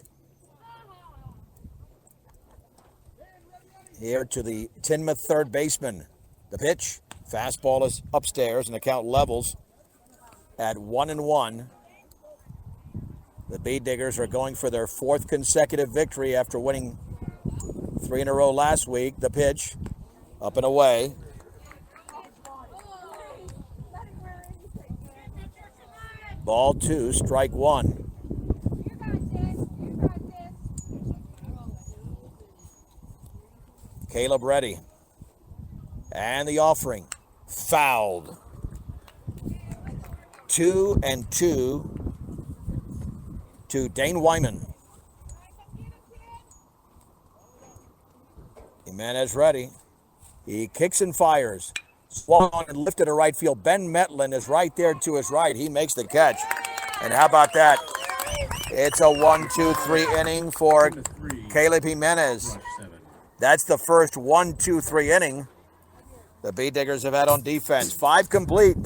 Here to the Timnath third baseman. The pitch. Fastball is upstairs and the count levels at 1-1. The Bee Diggers are going for their fourth consecutive victory after winning 3 in a row last week. The pitch. Up and away. Ball 2, strike 1. Caleb ready. And the offering. Fouled. 2-2 to Dane Wyman. Jimenez ready. He kicks and fires. Swung on and lifted to right field. Ben Metlin is right there to his right. He makes the catch. And how about that? It's a 1-2-3 inning for Caleb Jimenez. That's the first 1-2-3 inning the Bee Diggers have had on defense. 5 complete.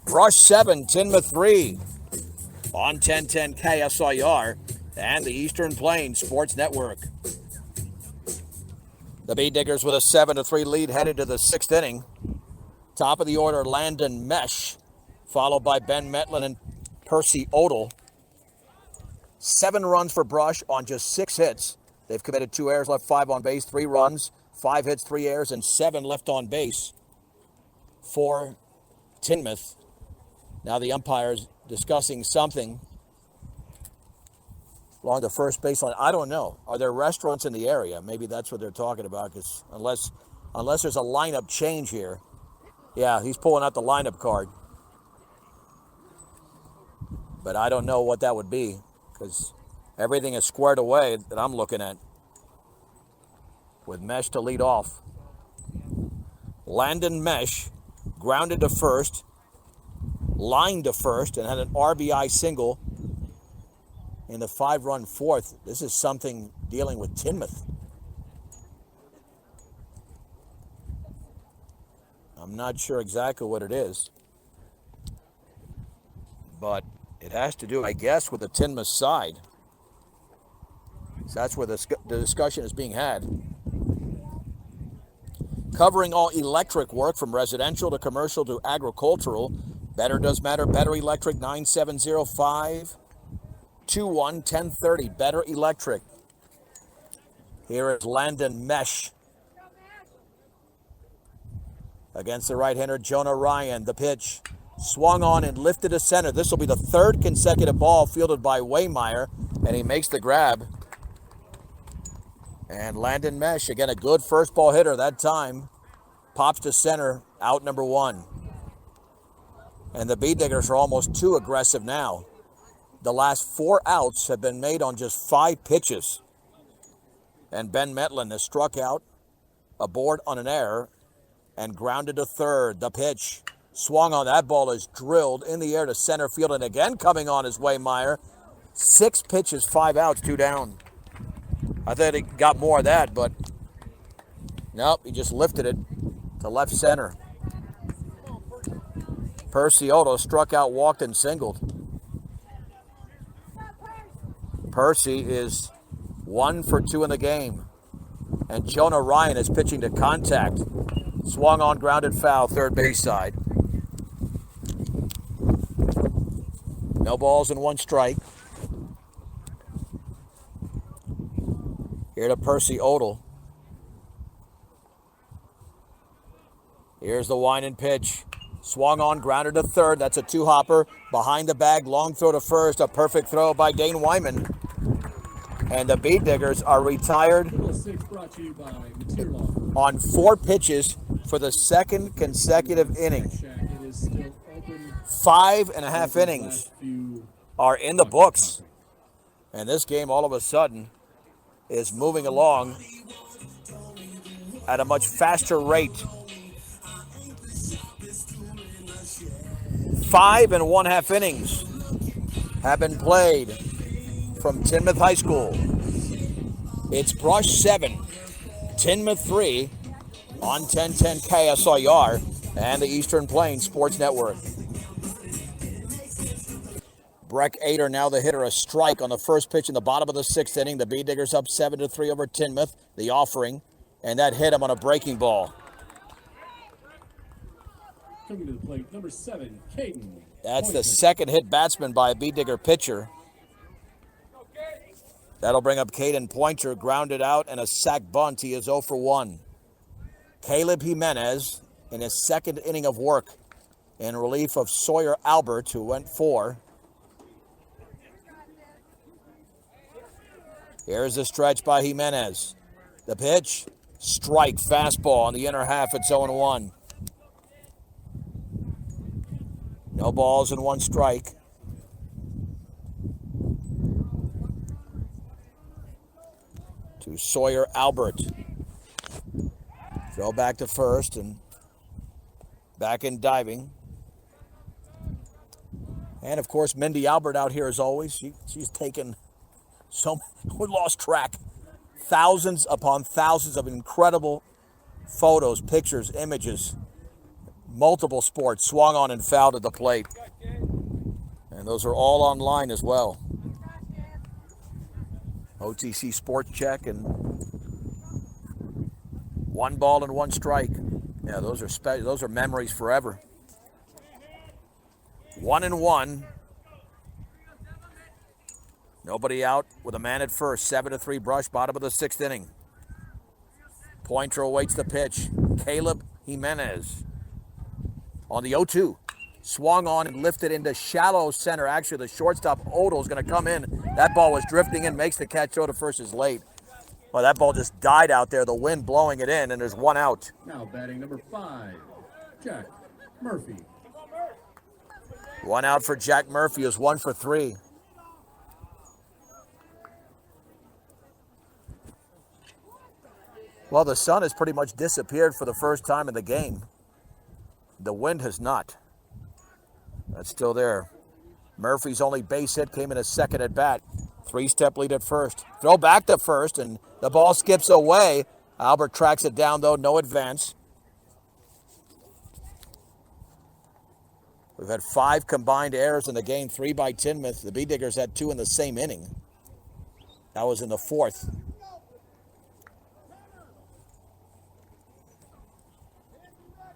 Brush 7, Timnath 3 on 1010 KSIR and the Eastern Plains Sports Network. The Bee Diggers with a 7-3 lead headed to the 6th inning. Top of the order, Landon Mesh, followed by Ben Metlin and Percy Odell. 7 runs for Brush on just 6 hits. They've committed 2 errors, left 5 on base, 3 runs, 5 hits, 3 errors, and 7 left on base for Timnath. Now the umpire's discussing something along the first baseline. I don't know. Are there restaurants in the area? Maybe that's what they're talking about, because unless there's a lineup change here. Yeah, he's pulling out the lineup card. But I don't know what that would be, because everything is squared away that I'm looking at with Mesh to lead off. Landon Mesh grounded to first, lined to first, and had an RBI single in the 5-run fourth. This is something dealing with Timnath. I'm not sure exactly what it is, but it has to do, I guess, with the Timnath side. So that's where the discussion is being had. Covering all electric work from residential to commercial to agricultural. Better Does Matter. Better Electric, 9705-21-1030. Better Electric. Here is Landon Mesh against the right-hander Jonah Ryan. The pitch swung on and lifted to center. This will be the 3rd consecutive ball fielded by Waymeyer, and he makes the grab. And Landon Mesh, again, a good first ball hitter that time, pops to center, out number 1. And the Bee Diggers are almost too aggressive now. The last 4 outs have been made on just 5 pitches. And Ben Metlin has struck out, aboard on an error, and grounded to third. The pitch swung on. That ball is drilled in the air to center field, and again coming on is Waymeyer. 6 pitches, 5 outs, 2 down. I thought he got more of that, but nope, he just lifted it to left center. Percy Odell struck out, walked, and singled. Percy is 1 for 2 in the game. And Jonah Ryan is pitching to contact. Swung on, grounded foul, third base side. No balls and 1 strike. Here to Percy Odell. Here's the wind and pitch. Swung on, grounded to third. That's a 2-hopper. Behind the bag, long throw to first. A perfect throw by Dane Wyman. And the Bee Diggers are retired on 4 pitches for the 2nd consecutive inning. 5.5 innings are in the books. And this game, all of a sudden, is moving along at a much faster rate. 5.5 innings have been played from Timnath High School. It's Brush 7, Timnath 3 on 1010 KSIR and the Eastern Plains Sports Network. Breck Ader, now the hitter, a strike on the first pitch in the bottom of the 6th inning. The Bee Diggers up 7-3 over Timnath. The offering, and that hit him on a breaking ball. Coming to the plate, number 7, Caden. That's the second hit batsman by a Bee Digger pitcher. That'll bring up Caden Pointer, grounded out, and a sac bunt. He is 0 for 1. Caleb Jimenez in his second inning of work in relief of Sawyer Albert, who went 4. Here's the stretch by Jimenez. The pitch, strike, fastball on the inner half. It's 0-1. No balls and 1 strike. To Sawyer Albert. Throw back to first and back in diving. And of course, Mindy Albert out here as always. She's taken we lost track. Thousands upon thousands of incredible photos, pictures, images. Multiple sports, swung on and fouled at the plate. And those are all online as well. OTC Sports Check, and 1 ball and 1 strike. Yeah, those are memories forever. 1-1. Nobody out with a man at first. 7-3 Brush, bottom of the 6th inning. Pointer awaits the pitch. Caleb Jimenez on the 0-2. Swung on and lifted into shallow center. Actually, the shortstop, Odell, is going to come in. That ball was drifting in, makes the catch. Throw to first is late. Well, that ball just died out there. The wind blowing it in, and there's 1 out. Now batting number 5, Jack Murphy. 1 out for Jack Murphy, is 1 for 3. Well, the sun has pretty much disappeared for the first time in the game. The wind has not. That's still there. Murphy's only base hit came in his second at bat. 3-step lead at first. Throw back to first, and the ball skips away. Albert tracks it down, though. No advance. We've had 5 combined errors in the game, 3 by Timnath. The Bee Diggers had 2 in the same inning. That was in the 4th.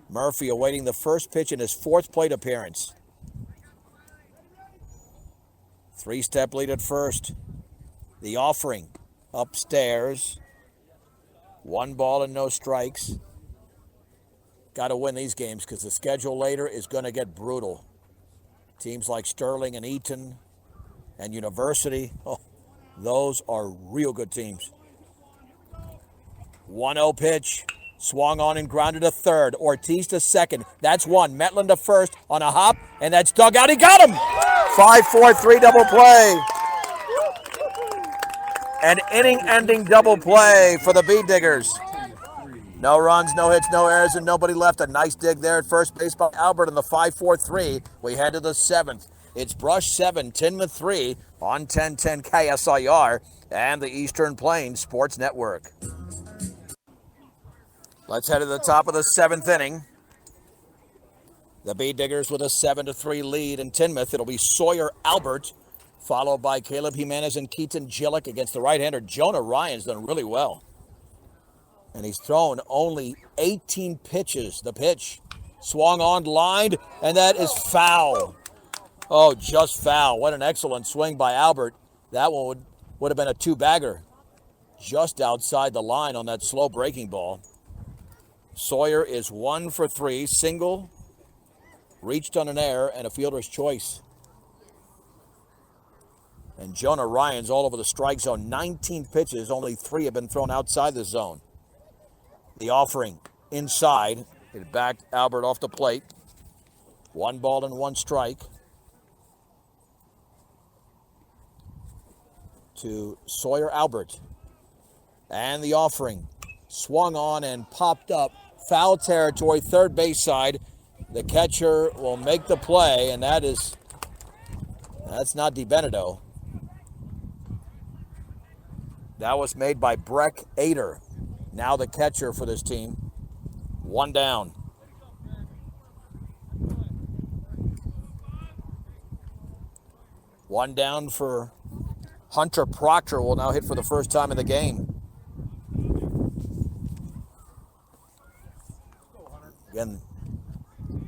Murphy awaiting the first pitch in his 4th plate appearance. 3-step lead at first. The offering upstairs. 1 ball and no strikes. Got to win these games because the schedule later is going to get brutal. Teams like Sterling and Eaton and University, those are real good teams. 1-0 pitch. Swung on and grounded to third. Ortiz to second. That's 1. Metland to first on a hop, and that's dug out. He got him! 5-4-3 double play. An inning-ending double play for the Bee Diggers. No runs, no hits, no errors, and nobody left. A nice dig there at first base by Albert in the 5-4-3. We head to the 7th. It's Brush 7, Timnath 3 on 1010 KSIR and the Eastern Plains Sports Network. Let's head to the top of the 7th inning. The Bee Diggers with a 7-3 lead in Timnath. It'll be Sawyer Albert, followed by Caleb Jimenez and Keaton Gillick against the right-hander. Jonah Ryan's done really well. And he's thrown only 18 pitches. The pitch swung on, lined, and that is foul. Oh, just foul. What an excellent swing by Albert. That one would have been a 2-bagger. Just outside the line on that slow breaking ball. Sawyer is 1 for 3, single, reached on an error, and a fielder's choice. And Jonah Ryan's all over the strike zone. 19 pitches, only 3 have been thrown outside the zone. The offering inside. It backed Albert off the plate. 1 ball and 1 strike. To Sawyer Albert. And the offering. Swung on and popped up. Foul territory, third base side. The catcher will make the play, and that's not DiBenedetto. That was made by Breck Ader, now the catcher for this team. 1 down. One down for Hunter Proctor, will now hit for the first time in the game. Again,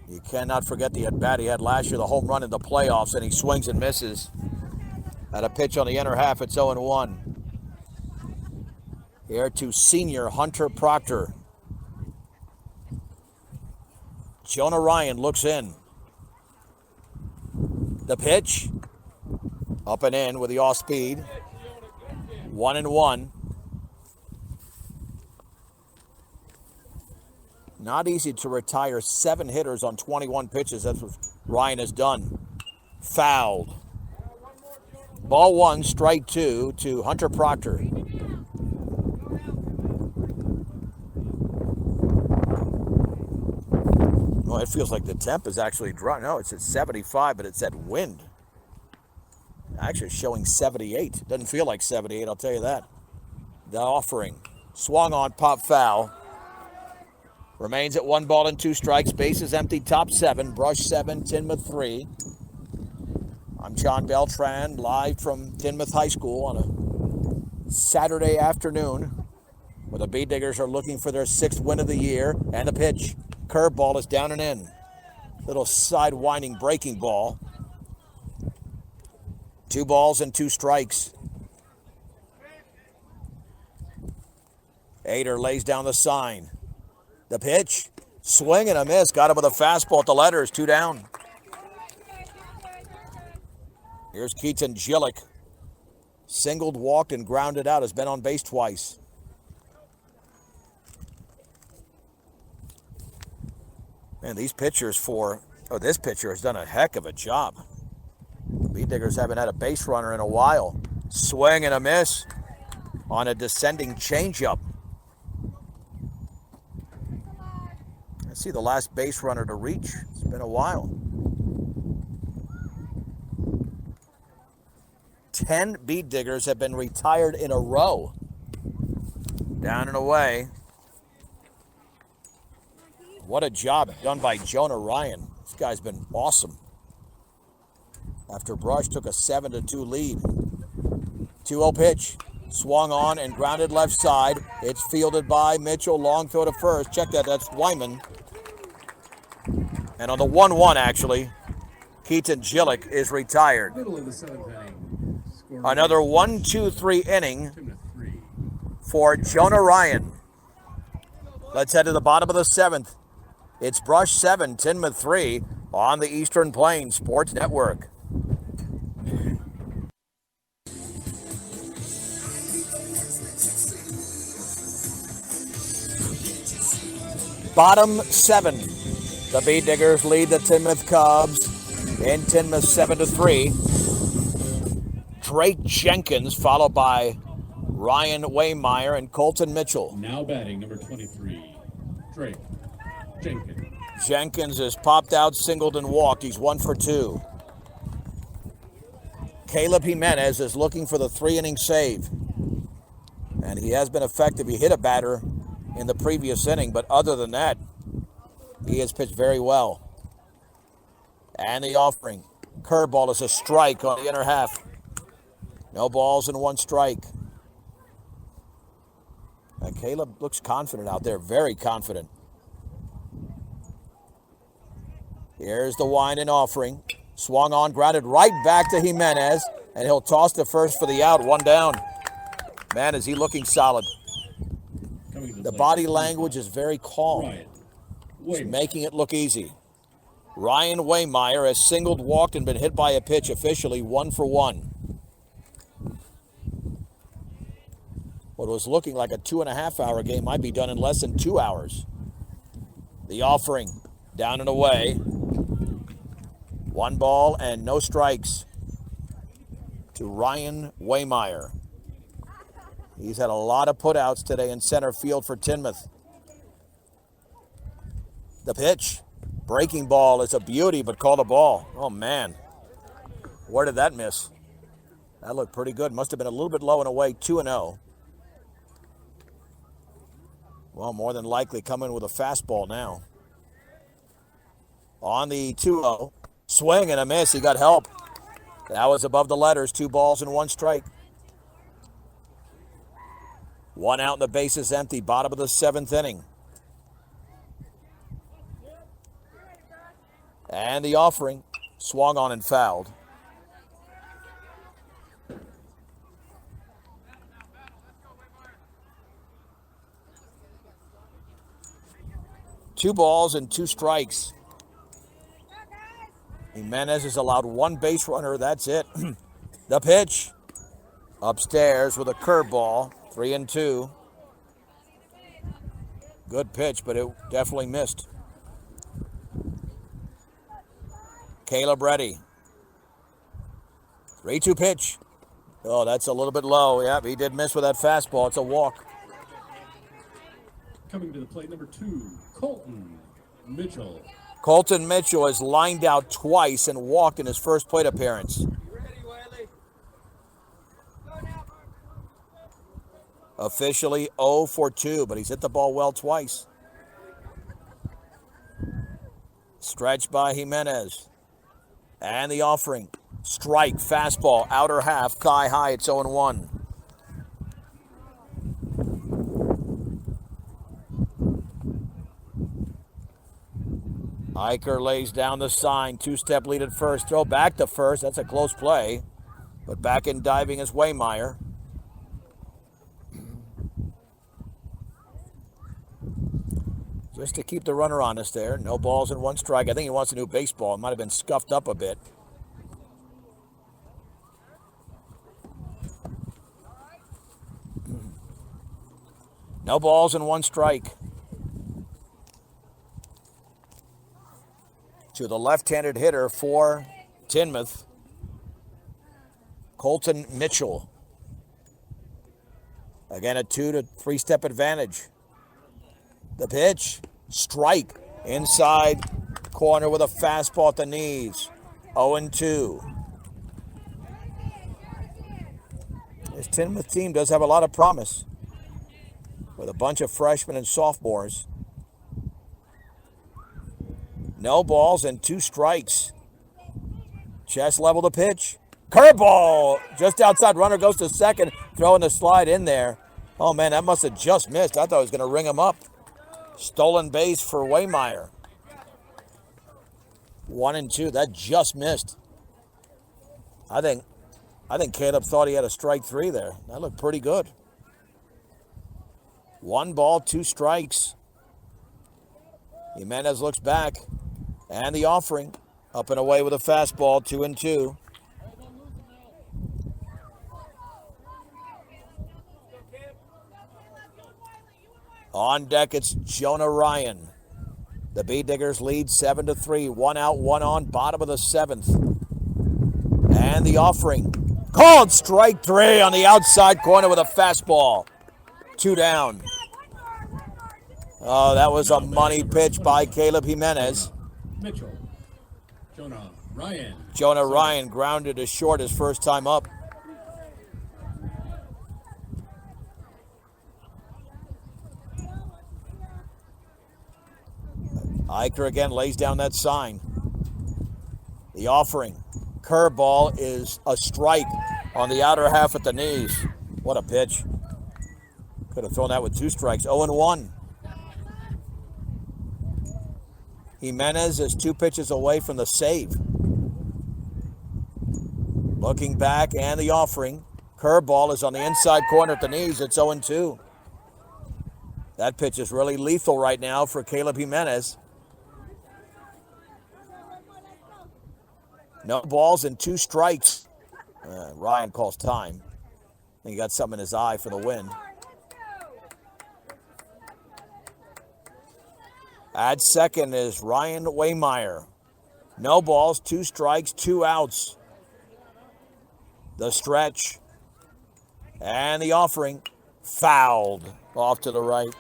you cannot forget the at-bat he had last year, the home run in the playoffs, and he swings and misses. At a pitch on the inner half, it's 0-1. Here to senior Hunter Proctor. Jonah Ryan looks in. The pitch. Up and in with the off speed. 1-1. Not easy to retire 7 hitters on 21 pitches. That's what Ryan has done. Fouled. Ball 1, strike 2 to Hunter Proctor. Well, it feels like the temp is actually dropping. No, it's at 75, but it's at wind. Actually showing 78. Doesn't feel like 78, I'll tell you that. The offering. Swung on, pop foul. Remains at 1 ball and 2 strikes. Bases empty, top 7. Brush 7, Tinmouth 3. I'm John Beltran, live from Tinmouth High School on a Saturday afternoon where the Bee Diggers are looking for their 6th win of the year. And the pitch. Curveball is down and in. Little side-winding breaking ball. 2 balls and 2 strikes. Ader lays down the sign. The pitch. Swing and a miss. Got him with a fastball at the letters. 2 down. Here's Keaton Gillick. Singled, walked, and grounded out. Has been on base twice. Man, these pitchers this pitcher has done a heck of a job. Bee Diggers haven't had a base runner in a while. Swing and a miss on a descending changeup. I see the last base runner to reach. It's been a while. 10 Bee Diggers have been retired in a row. Down and away. What a job done by Jonah Ryan. This guy's been awesome. After Brush took a 7-2 lead. 2-0 pitch. Swung on and grounded left side. It's fielded by Mitchell. Long throw to first. Check that. That's Wyman. And on the 1-1, actually, Keaton Gillick is retired. Middle of the 7th inning. Another 1-2-3 inning for Jonah Ryan. Let's head to the bottom of the 7th. It's Brush 7, Tinmouth 3 on the Eastern Plains Sports Network. Bottom 7. The Bee Diggers lead the Tinmouth Cubs in Tinmouth 7-3. Drake Jenkins followed by Ryan Waymeyer and Colton Mitchell. Now batting number 23, Drake Jenkins. Jenkins has popped out, singled, and walked. He's 1 for 2. Caleb Jimenez is looking for the 3-inning save. And he has been effective. He hit a batter in the previous inning, but other than that, he has pitched very well. And the offering. Curveball is a strike on the inner half. No balls and 1 strike. And Caleb looks confident out there, very confident. Here's the wind and offering. Swung on, grounded right back to Jimenez, and he'll toss to first for the out, 1 down. Man, is he looking solid. The body language is very calm. He's making it look easy. Ryan Waymeyer has singled, walked, and been hit by a pitch, officially 1 for 1. What was looking like a 2.5-hour game might be done in less than 2 hours. The offering, down and away. 1 ball and no strikes to Ryan Waymeyer. He's had a lot of putouts today in center field for Tinmouth. The pitch. Breaking ball is a beauty, but called a ball. Oh, man. Where did that miss? That looked pretty good. Must have been a little bit low and away, 2-0. Well, more than likely coming with a fastball now. On the 2-0. Swing and a miss. He got help. That was above the letters. 2 balls and 1 strike. 1 out and the bases empty. Bottom of the 7th inning. And the offering. Swung on and fouled. Two balls and 2 strikes. Jimenez has allowed 1 base runner. That's it. The pitch. Upstairs with a curveball. 3-2. Good pitch, but it definitely missed. Caleb ready. 3-2 pitch. Oh, that's a little bit low. Yep, he did miss with that fastball. It's a walk. Coming to the plate, number 2, Colton Mitchell. Colton Mitchell has lined out twice and walked in his first plate appearance. You ready, Wiley? Go now. Officially 0 for 2, but he's hit the ball well twice. Stretched by Jimenez. And the offering. Strike, fastball, outer half, thigh high. It's 0-1. Eicher lays down the sign. 2-step lead at first. Throw back to first. That's a close play. But back in diving is Waymeyer. Just to keep the runner honest there. No balls and 1 strike. I think he wants a new baseball. It might have been scuffed up a bit. No balls and 1 strike. To the left-handed hitter for Timnath, Colton Mitchell. Again, a 2 to 3-step advantage. The pitch, strike, inside corner with a fastball at the knees. 0-2. This Timnath team does have a lot of promise with a bunch of freshmen and sophomores. No balls and 2 strikes. Chest level the pitch. Curveball! Just outside, runner goes to second, throwing the slide in there. Oh man, that must have just missed. I thought it was going to ring him up. Stolen base for Waymeyer. 1-2, that just missed. I think Caleb thought he had a strike 3 there. That looked pretty good. 1 ball, 2 strikes. Jimenez looks back. And the offering. Up and away with a fastball, 2-2. On deck, it's Jonah Ryan. The Bee Diggers lead 7-3. 1 out, 1 on, bottom of the 7th. And the offering. Called strike 3 on the outside corner with a fastball. 2 down. Oh, that was a money pitch by Caleb Jimenez. Mitchell. Jonah Ryan. Jonah Ryan grounded to short his first time up. Eicher again lays down that sign. The offering. Curveball is a strike on the outer half at the knees. What a pitch. Could have thrown that with 2 strikes. 0-1. Jimenez is 2 pitches away from the save. Looking back and the offering. Curveball is on the inside corner at the knees. It's 0-2. That pitch is really lethal right now for Caleb Jimenez. No balls and 2 strikes. Ryan calls time. I think he got something in his eye for the win. At second is Ryan Waymeyer. No balls, 2 strikes, 2 outs. The stretch. And the offering. Fouled off to the right.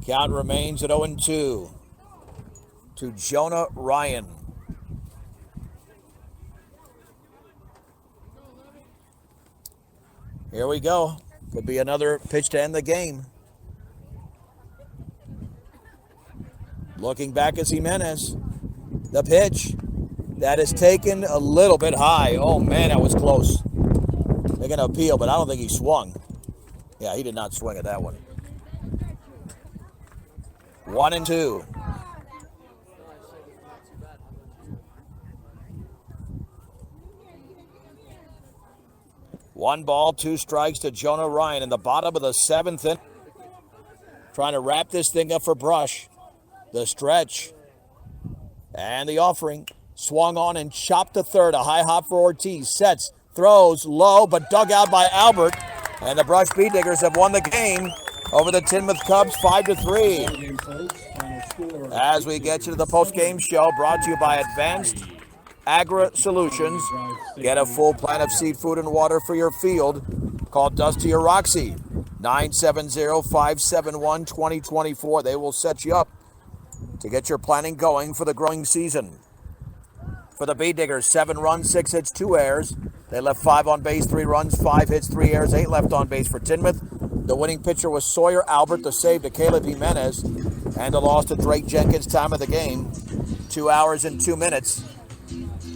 Count remains at 0-2 to Jonah Ryan. Here we go. Could be another pitch to end the game. Looking back is Jimenez. The pitch that is taken a little bit high. Oh man, that was close. They're going to appeal, but I don't think he swung. Yeah, he did not swing at that one. 1-2. One ball, 2 strikes to Jonah Ryan in the bottom of the 7th inning. Trying to wrap this thing up for Brush. The stretch. And the offering. Swung on and chopped to third. A high hop for Ortiz. Sets. Throws low, but dug out by Albert. And the Brush Bee Diggers have won the game over the Timnath Cubs 5-3. As we get you to the post-game show, brought to you by Advanced Agri Solutions. Get a full plan of seafood and water for your field. Call Dusty or Roxy. 970-571-2024. They will set you up to get your planning going for the growing season. For the Bee Diggers, 7 runs, 6 hits, 2 errors. They left 5 on base, 3 runs, 5 hits, 3 errors, 8 left on base for Timnath. The winning pitcher was Sawyer Albert, the save to Caleb Jimenez, and the loss to Drake Jenkins. Time of the game, 2 hours and 2 minutes.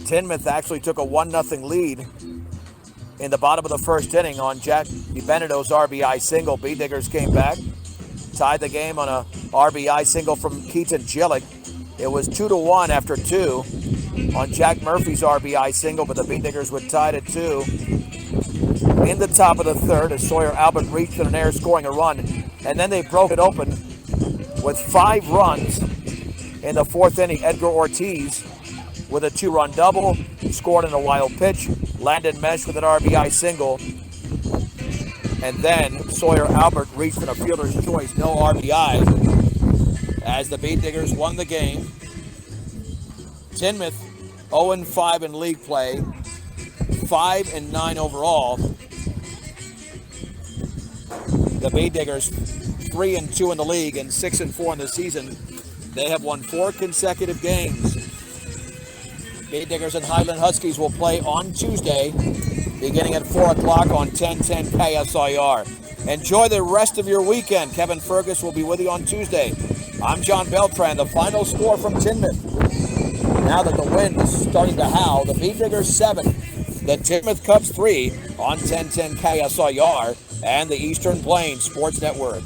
Timnath actually took a 1-0 lead in the bottom of the first inning on Jack DiBenedetto's RBI single. Bee Diggers came back, tied the game on a RBI single from Keaton Gillick. It was 2-1 after 2 on Jack Murphy's RBI single, but the Bee Diggers would tie it at 2 in the top of the third as Sawyer Albert reached an air, scoring a run, and then they broke it open with 5 runs in the 4th inning. Edgar Ortiz with a 2-run double, scored in a wild pitch. Landon Mesh with an RBI single, and then Sawyer Albert reached in a fielder's choice, no RBI, as the Bee Diggers won the game. Timnath 0-5 in league play, 5-9 overall. The Bee Diggers 3-2 in the league and 6-4 in the season. They have won 4 consecutive games. Bee Diggers and Highland Huskies will play on Tuesday, beginning at 4 o'clock on 1010 KSIR. Enjoy the rest of your weekend. Kevin Fergus will be with you on Tuesday. I'm John Beltran. The final score from Timnath. Now that the wind is starting to howl, the Bee Diggers 7, the Timnath Cubs 3 on 1010 KSIR and the Eastern Plains Sports Network.